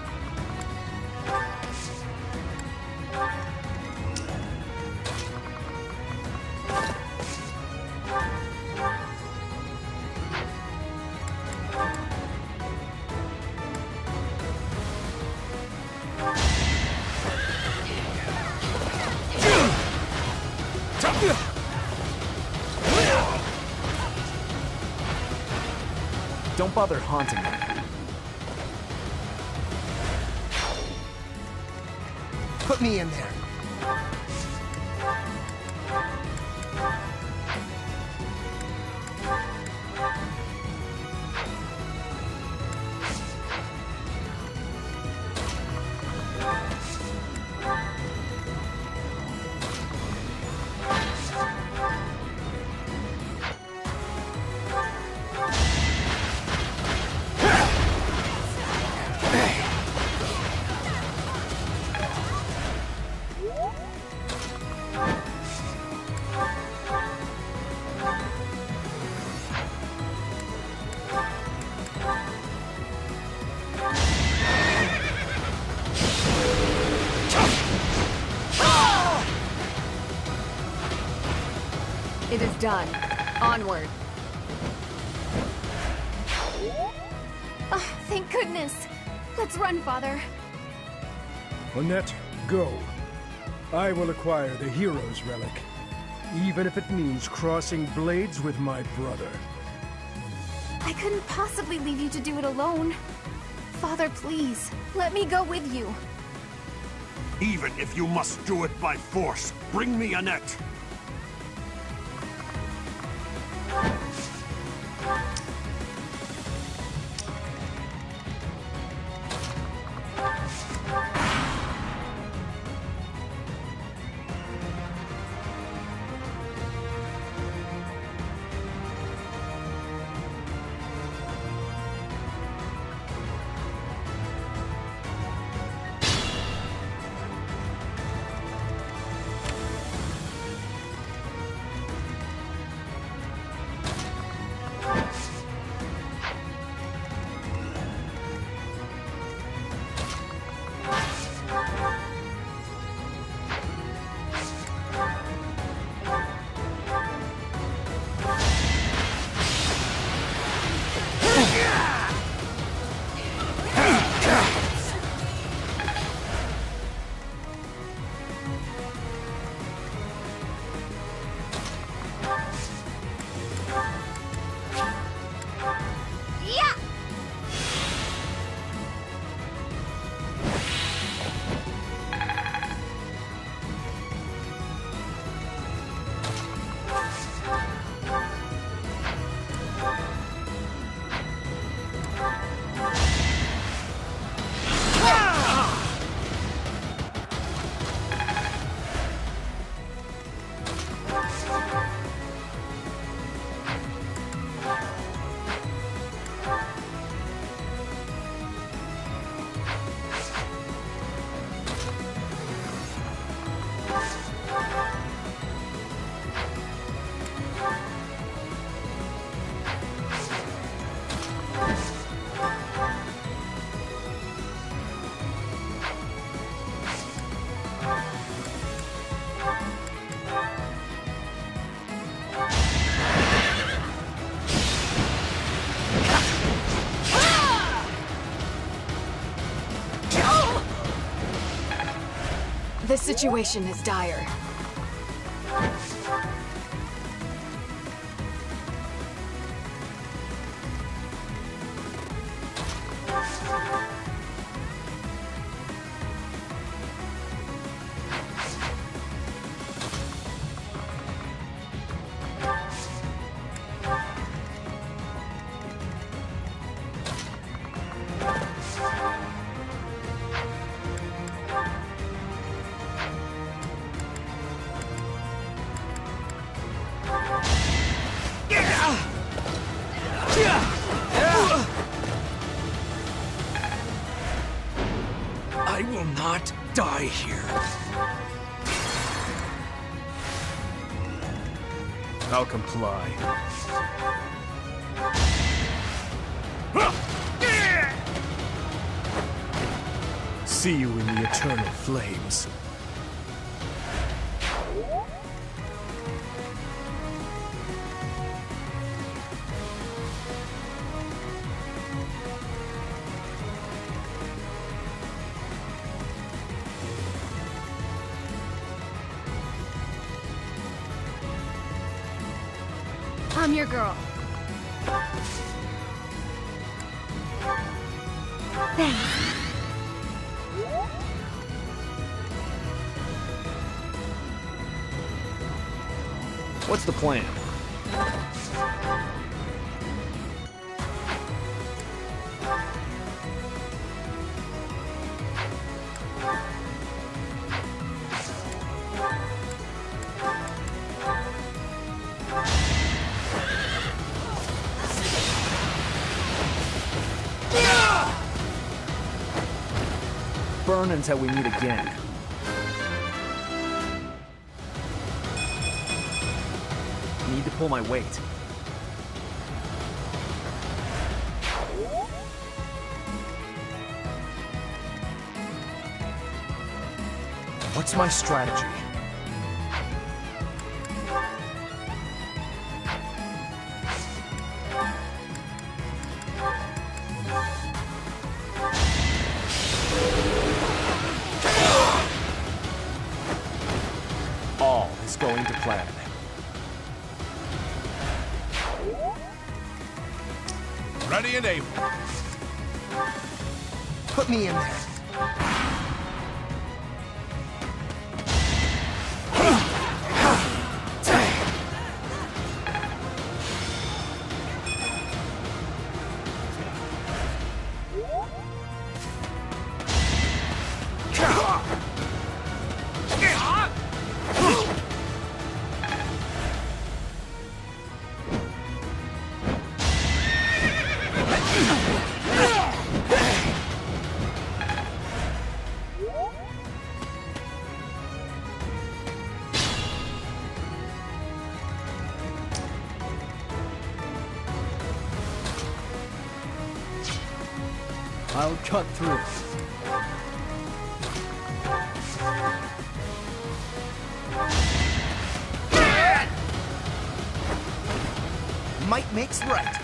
Don't bother haunting me. Put me in there. It is done. Onward. Oh, thank goodness. Let's run, Father. Annette, go. I will acquire the hero's relic, even if it means crossing blades with my brother. I couldn't possibly leave you to do it alone. Father, please, let me go with you. Even if you must do it by force, bring me Annette. This situation is dire. I will not die here. I'll comply. See you in the eternal flames. I'm your girl. Thanks. What's the plan? Burn until we meet again. Need to pull my weight. What's my strategy? All is going to plan. Ready and able. Put me in there. I'll cut through. Might makes right.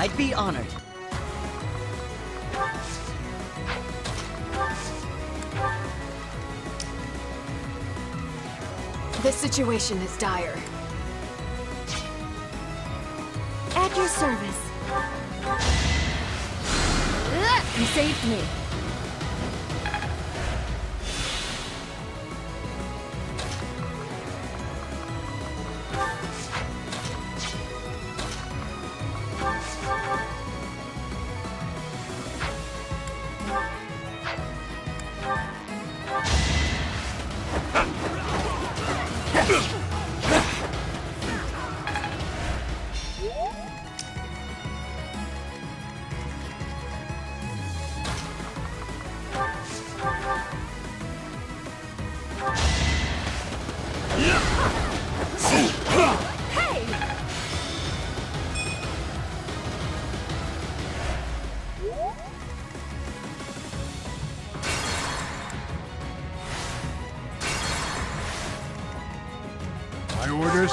I'd be honored. This situation is dire. At your service. You saved me. My orders?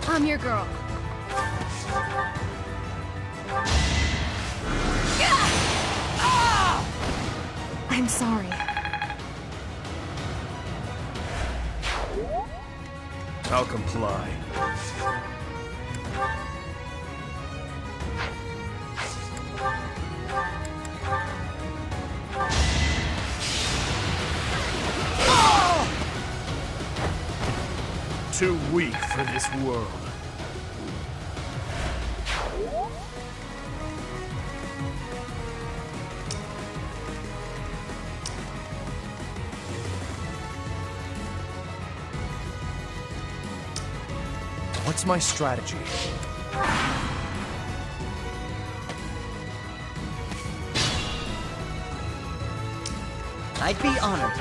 I'm your girl. I'm sorry. I'll comply. Too weak for this world. What's my strategy? I'd be honored.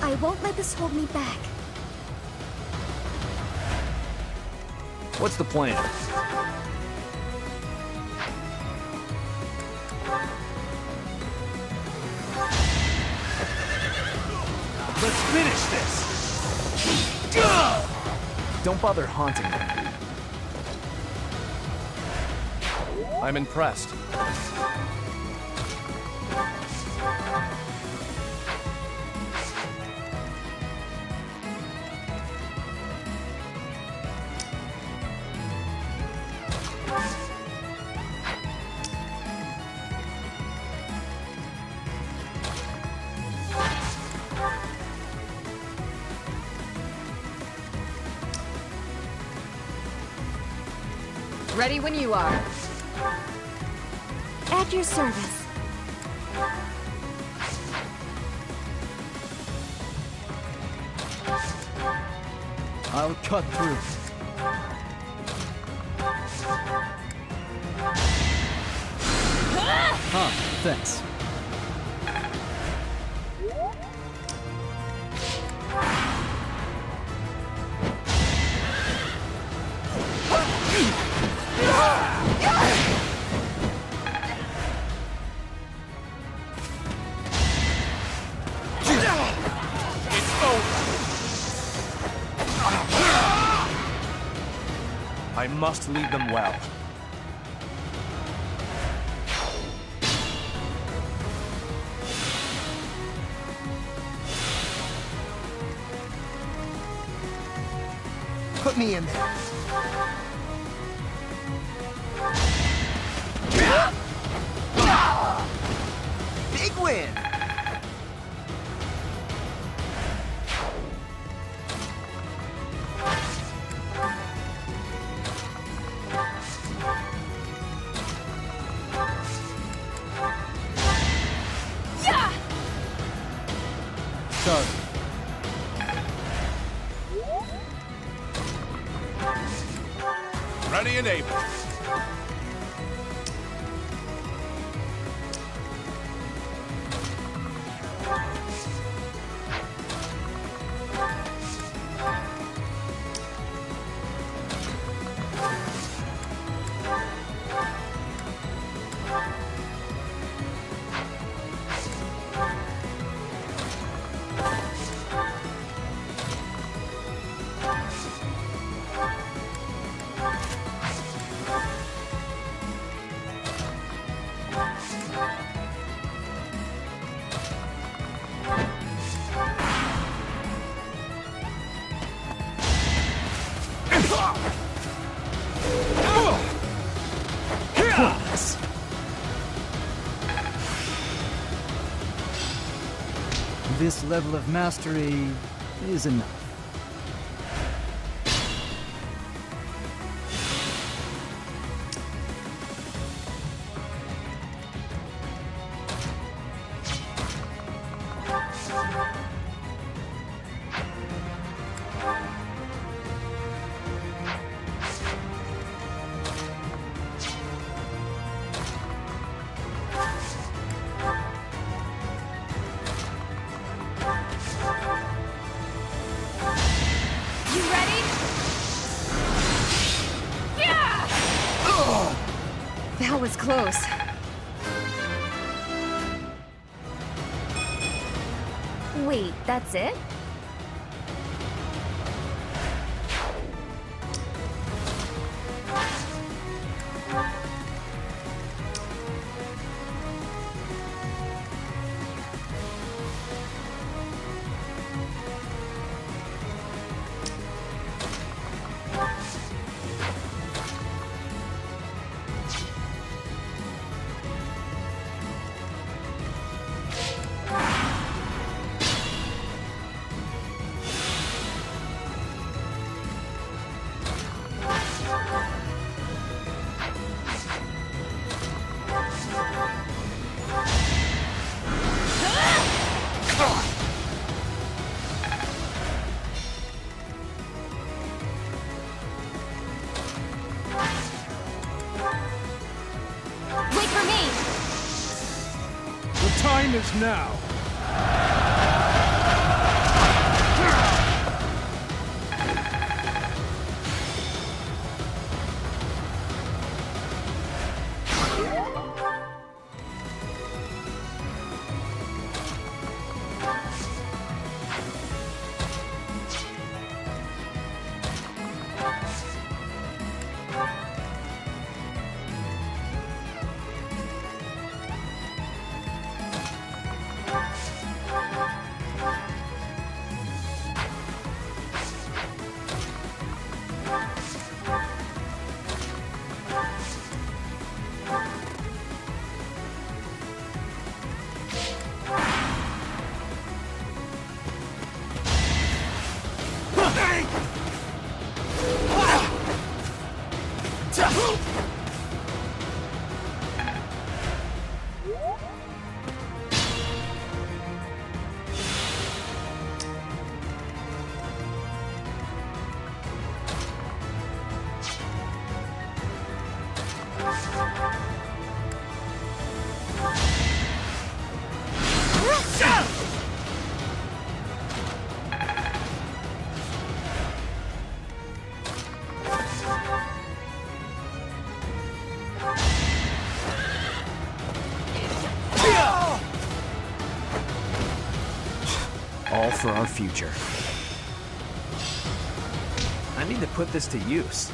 I won't let this hold me back. What's the plan? Let's finish this! Don't bother haunting me. I'm impressed. Ready when you are. At your service. I'll cut through. Huh, thanks. I must lead them well. Put me in there. Big win! Sorry. Ready and able. This level of mastery is enough. That was close. Wait, that's it? Wait for me! The time is now. All for our future. I need to put this to use.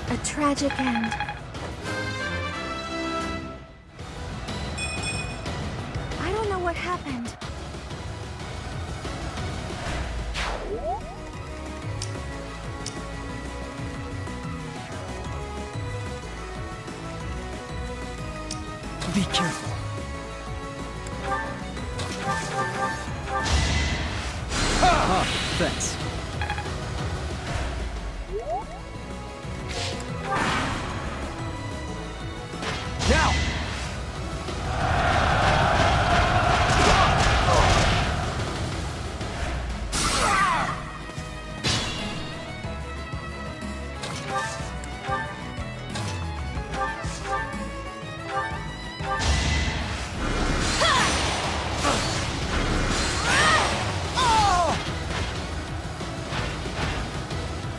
A tragic end. I don't know what happened. Be careful. Ah, thanks. Now!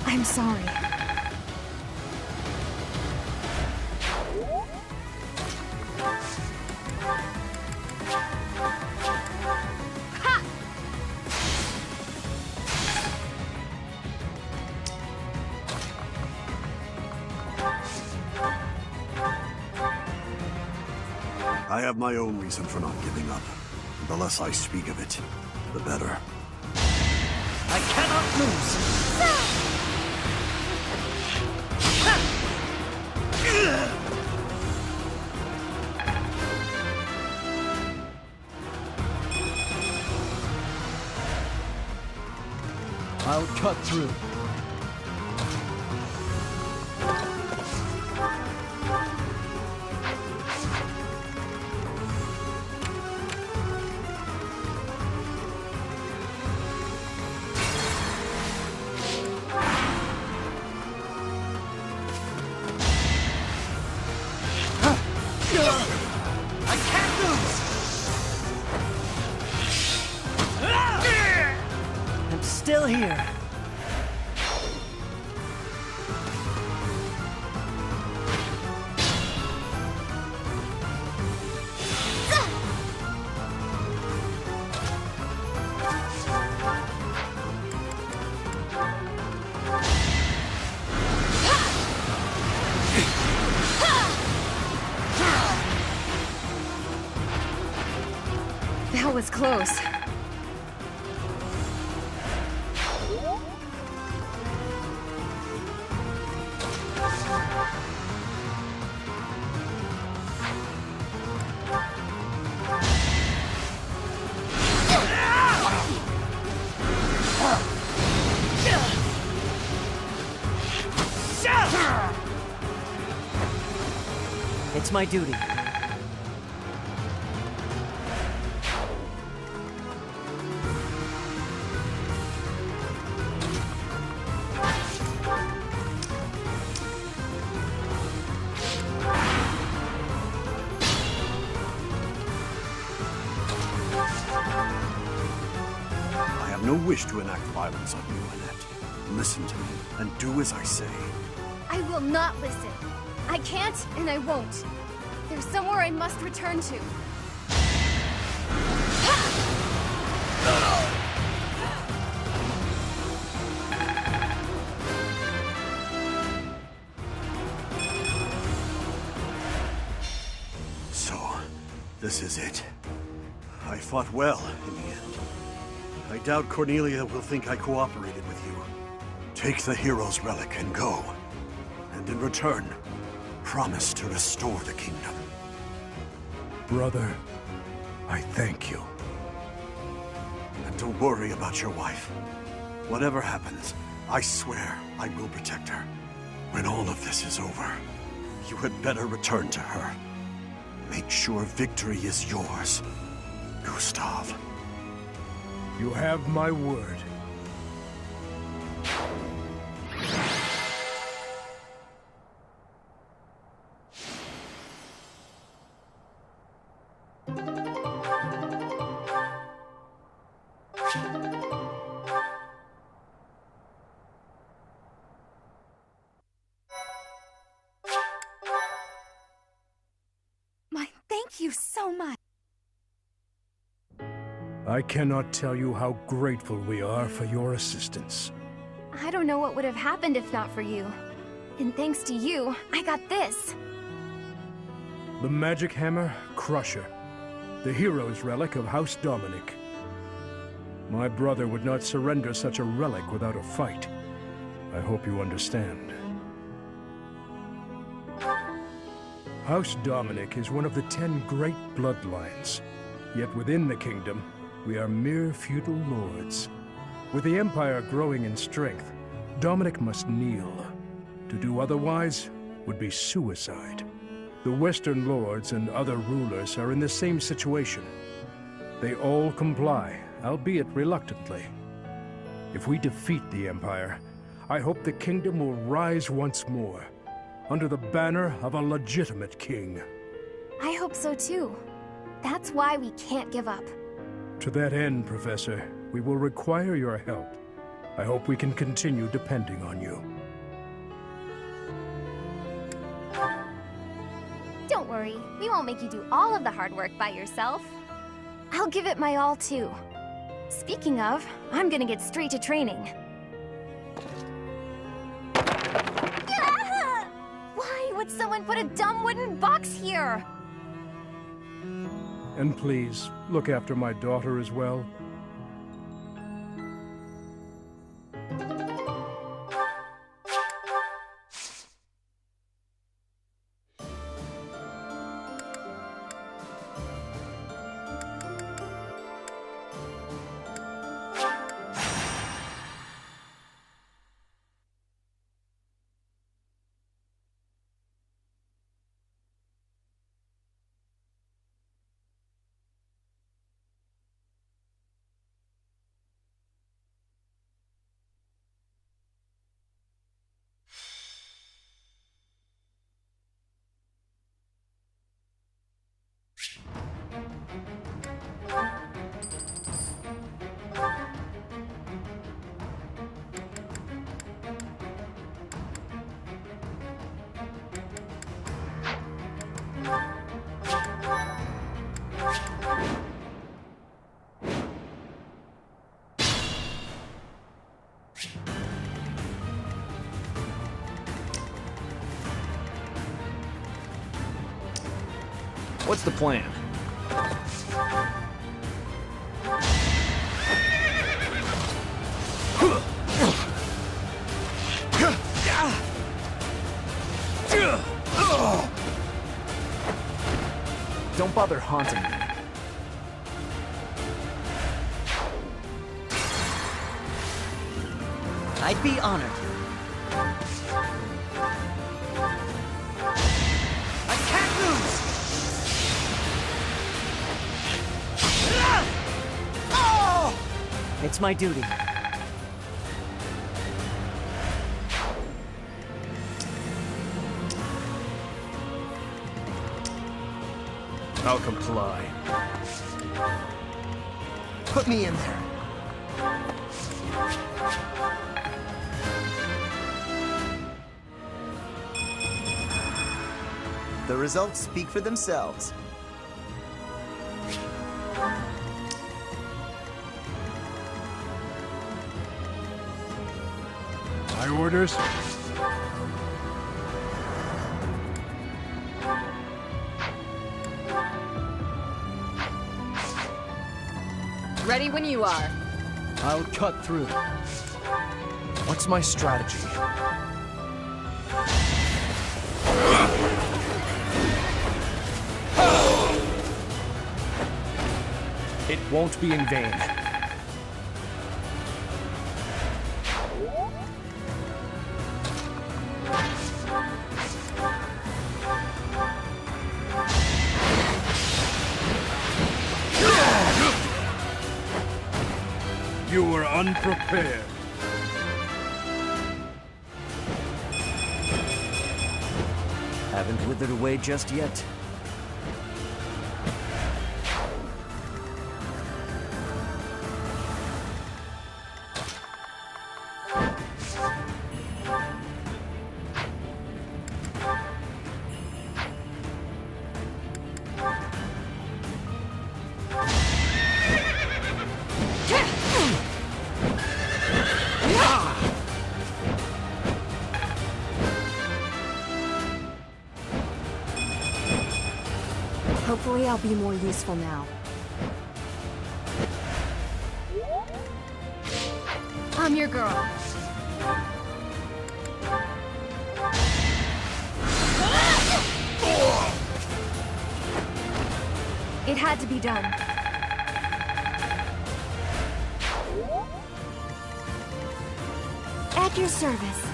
I'm sorry. I have my own reason for not giving up. The less I speak of it, the better. I cannot lose. I'll cut through. still here. That was close. It's my duty. I have no wish to enact violence on you, Annette. Listen to me, and do as I say. I will not listen. I can't, and I won't. There's somewhere I must return to. So, this is it. I fought well in the end. I doubt Cornelia will think I cooperated with you. Take the hero's relic and go. And in return, promise to restore the kingdom. Brother, I thank you. And don't worry about your wife. Whatever happens, I swear I will protect her. When all of this is over, you had better return to her. Make sure victory is yours, Gustav. You have my word. Thank you so much. I cannot tell you how grateful we are for your assistance. I don't know what would have happened if not for you. And thanks to you, I got this. The Magic Hammer Crusher, the hero's relic of House Dominic. My brother would not surrender such a relic without a fight. I hope you understand. House Dominic is one of the 10 great bloodlines. Yet within the kingdom, we are mere feudal lords. With the Empire growing in strength, Dominic must kneel. To do otherwise would be suicide. The Western lords and other rulers are in the same situation. They all comply, albeit reluctantly. If we defeat the Empire, I hope the kingdom will rise once more, under the banner of a legitimate king. I hope so too. That's why we can't give up. To that end, Professor, we will require your help. I hope we can continue depending on you. Don't worry, we won't make you do all of the hard work by yourself. I'll give it my all too. Speaking of, I'm gonna get straight to training. Why would someone put a dumb wooden box here? And please, look after my daughter as well. What's the plan? Don't bother haunting me. I'd be honored. I can't lose! Oh! It's my duty. I'll comply. Put me in there. The results speak for themselves. My orders? Ready when you are. I'll cut through. What's my strategy? It won't be in vain. You were unprepared. Haven't withered away just yet. Hopefully I'll be more useful now. I'm your girl. It had to be done. At your service.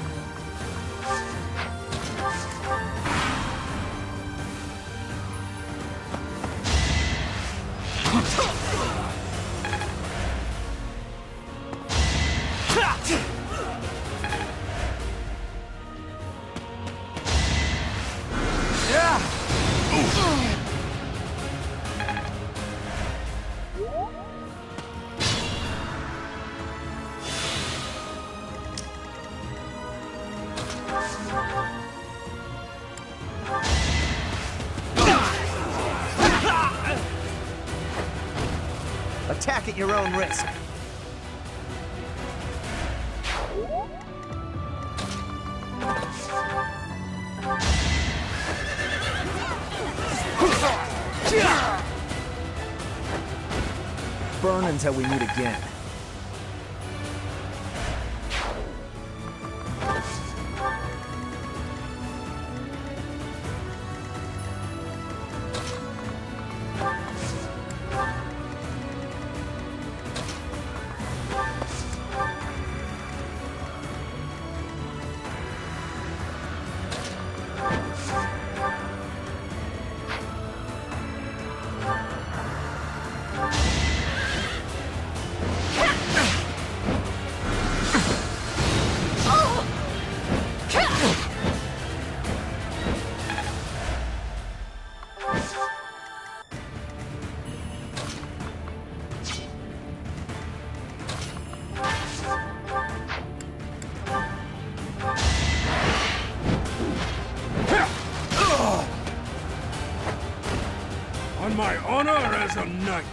Attack at your own risk. Burn until we meet again. On my honor as a knight.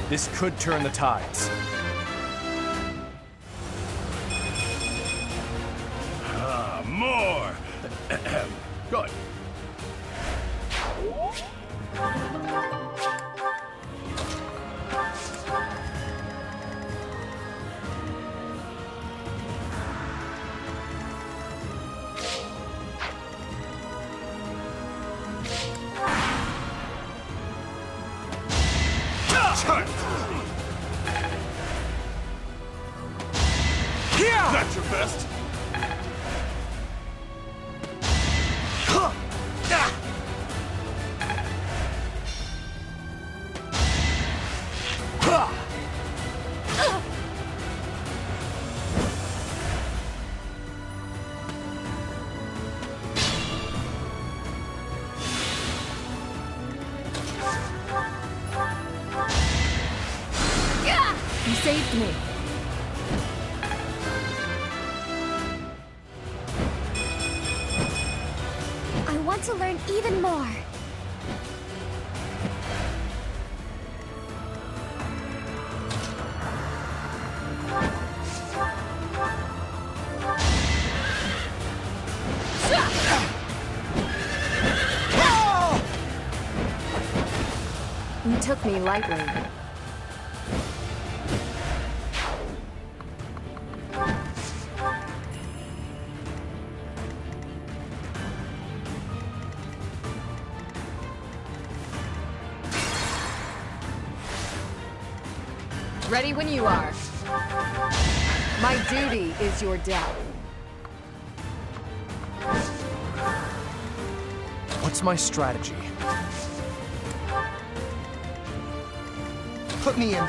This could turn the tides. More! Good. That's your best. You saved me. I want to learn even more. You took me lightly. Ready when you are. My duty is your death. What's my strategy? Put me in there.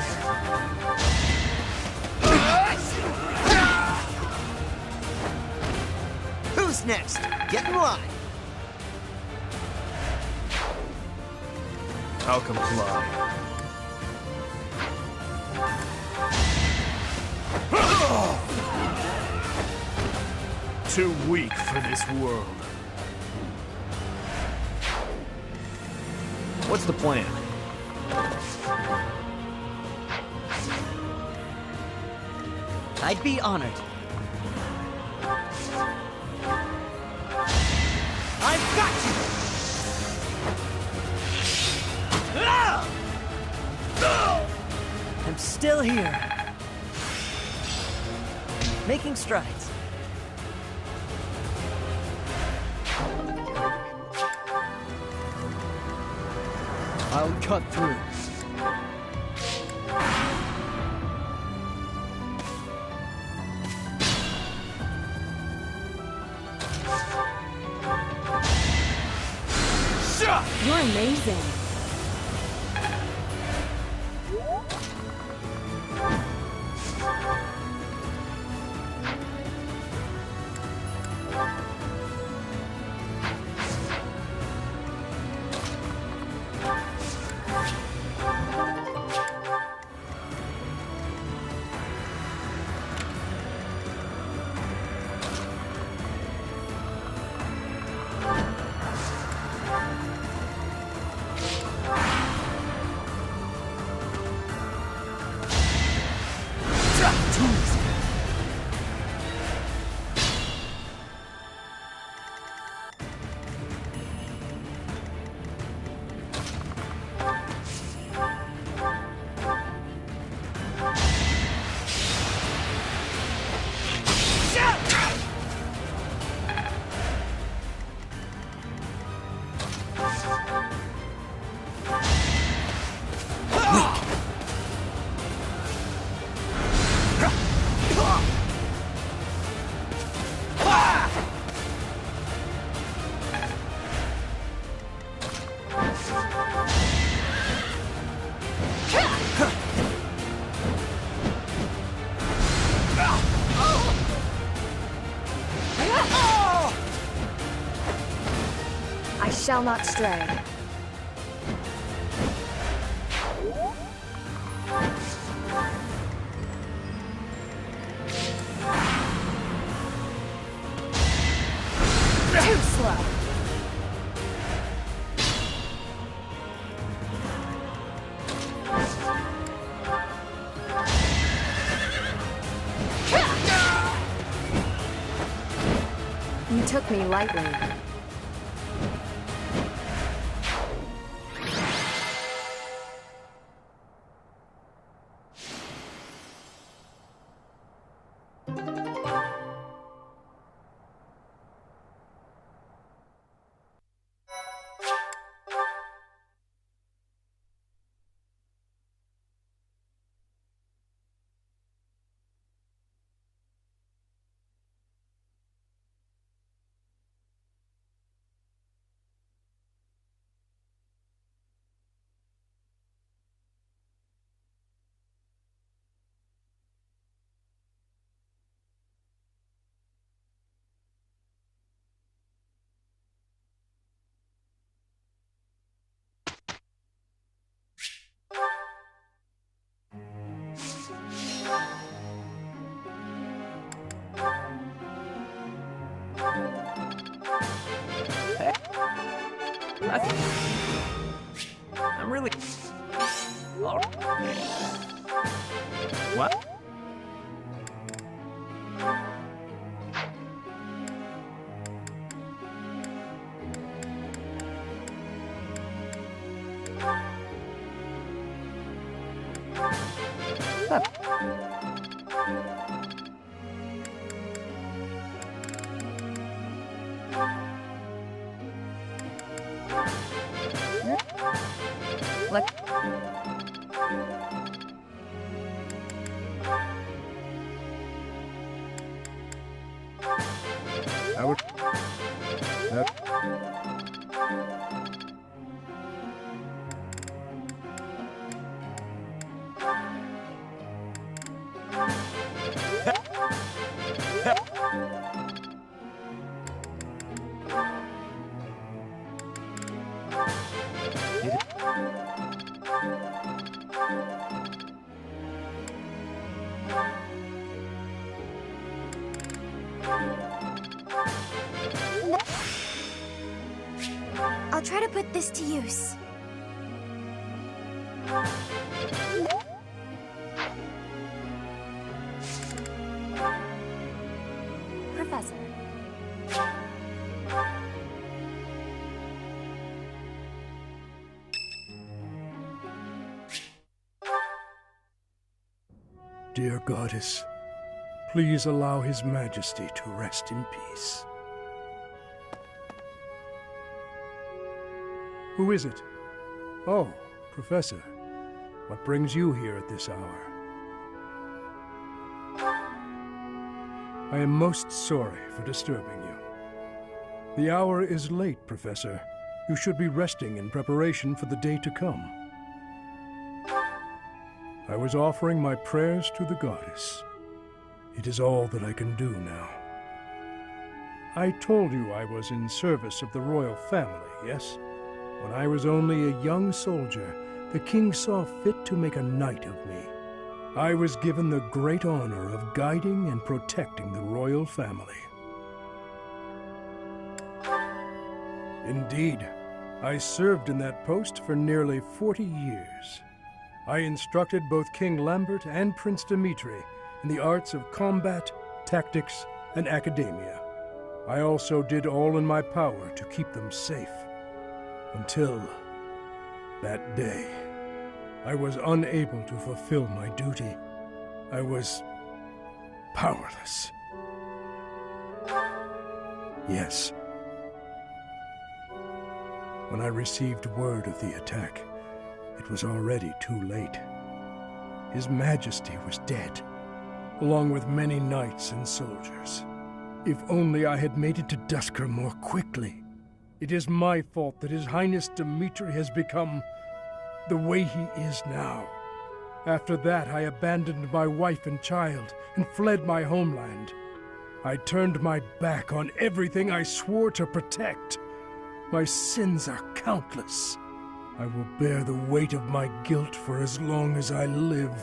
Who's next? Get in line. I'll comply. Too weak for this world. What's the plan? I'd be honored. I've got you! I'm still here. Making strides. I'll cut through. You're amazing. I shall not stray. Too slow. took me lightly. I'm really... What? I'll try to put this to use. Professor. Dear Goddess, please allow His Majesty to rest in peace. Who is it? Oh, Professor. What brings you here at this hour? I am most sorry for disturbing you. The hour is late, Professor. You should be resting in preparation for the day to come. I was offering my prayers to the Goddess. It is all that I can do now. I told you I was in service of the royal family, yes? When I was only a young soldier, the king saw fit to make a knight of me. I was given the great honor of guiding and protecting the royal family. Indeed, I served in that post for nearly 40 years. I instructed both King Lambert and Prince Dimitri in the arts of combat, tactics, and academia. I also did all in my power to keep them safe. Until that day, I was unable to fulfill my duty. I was powerless. Yes. When I received word of the attack, it was already too late. His Majesty was dead, along with many knights and soldiers. If only I had made it to Duscur more quickly. It is my fault that His Highness Dimitri has become the way he is now. After that, I abandoned my wife and child and fled my homeland. I turned my back on everything I swore to protect. My sins are countless. I will bear the weight of my guilt for as long as I live.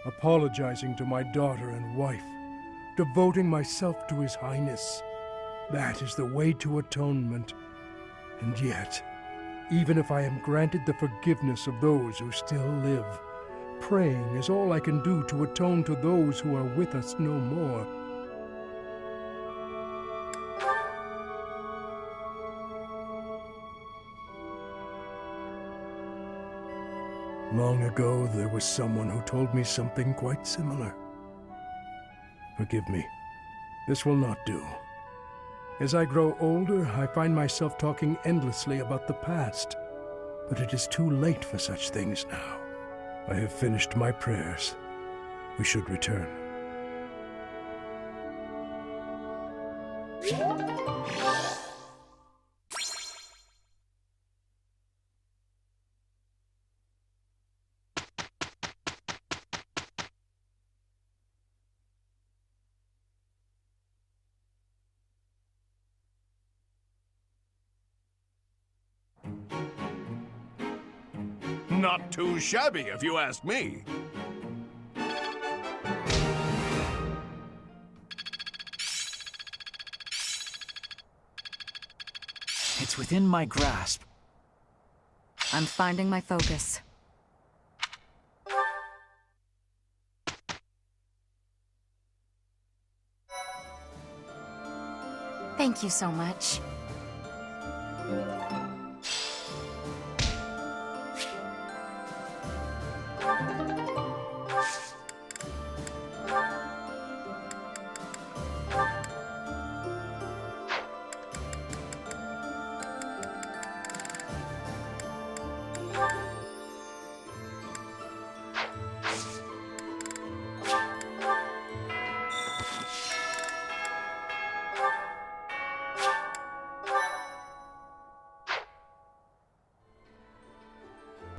Apologizing to my daughter and wife, devoting myself to His Highness. That is the way to atonement. And yet, even if I am granted the forgiveness of those who still live, praying is all I can do to atone to those who are with us no more. Long ago, there was someone who told me something quite similar. Forgive me. This will not do. As I grow older, I find myself talking endlessly about the past. But it is too late for such things now. I have finished my prayers. We should return. Not too shabby, if you ask me. It's within my grasp. I'm finding my focus. Thank you so much.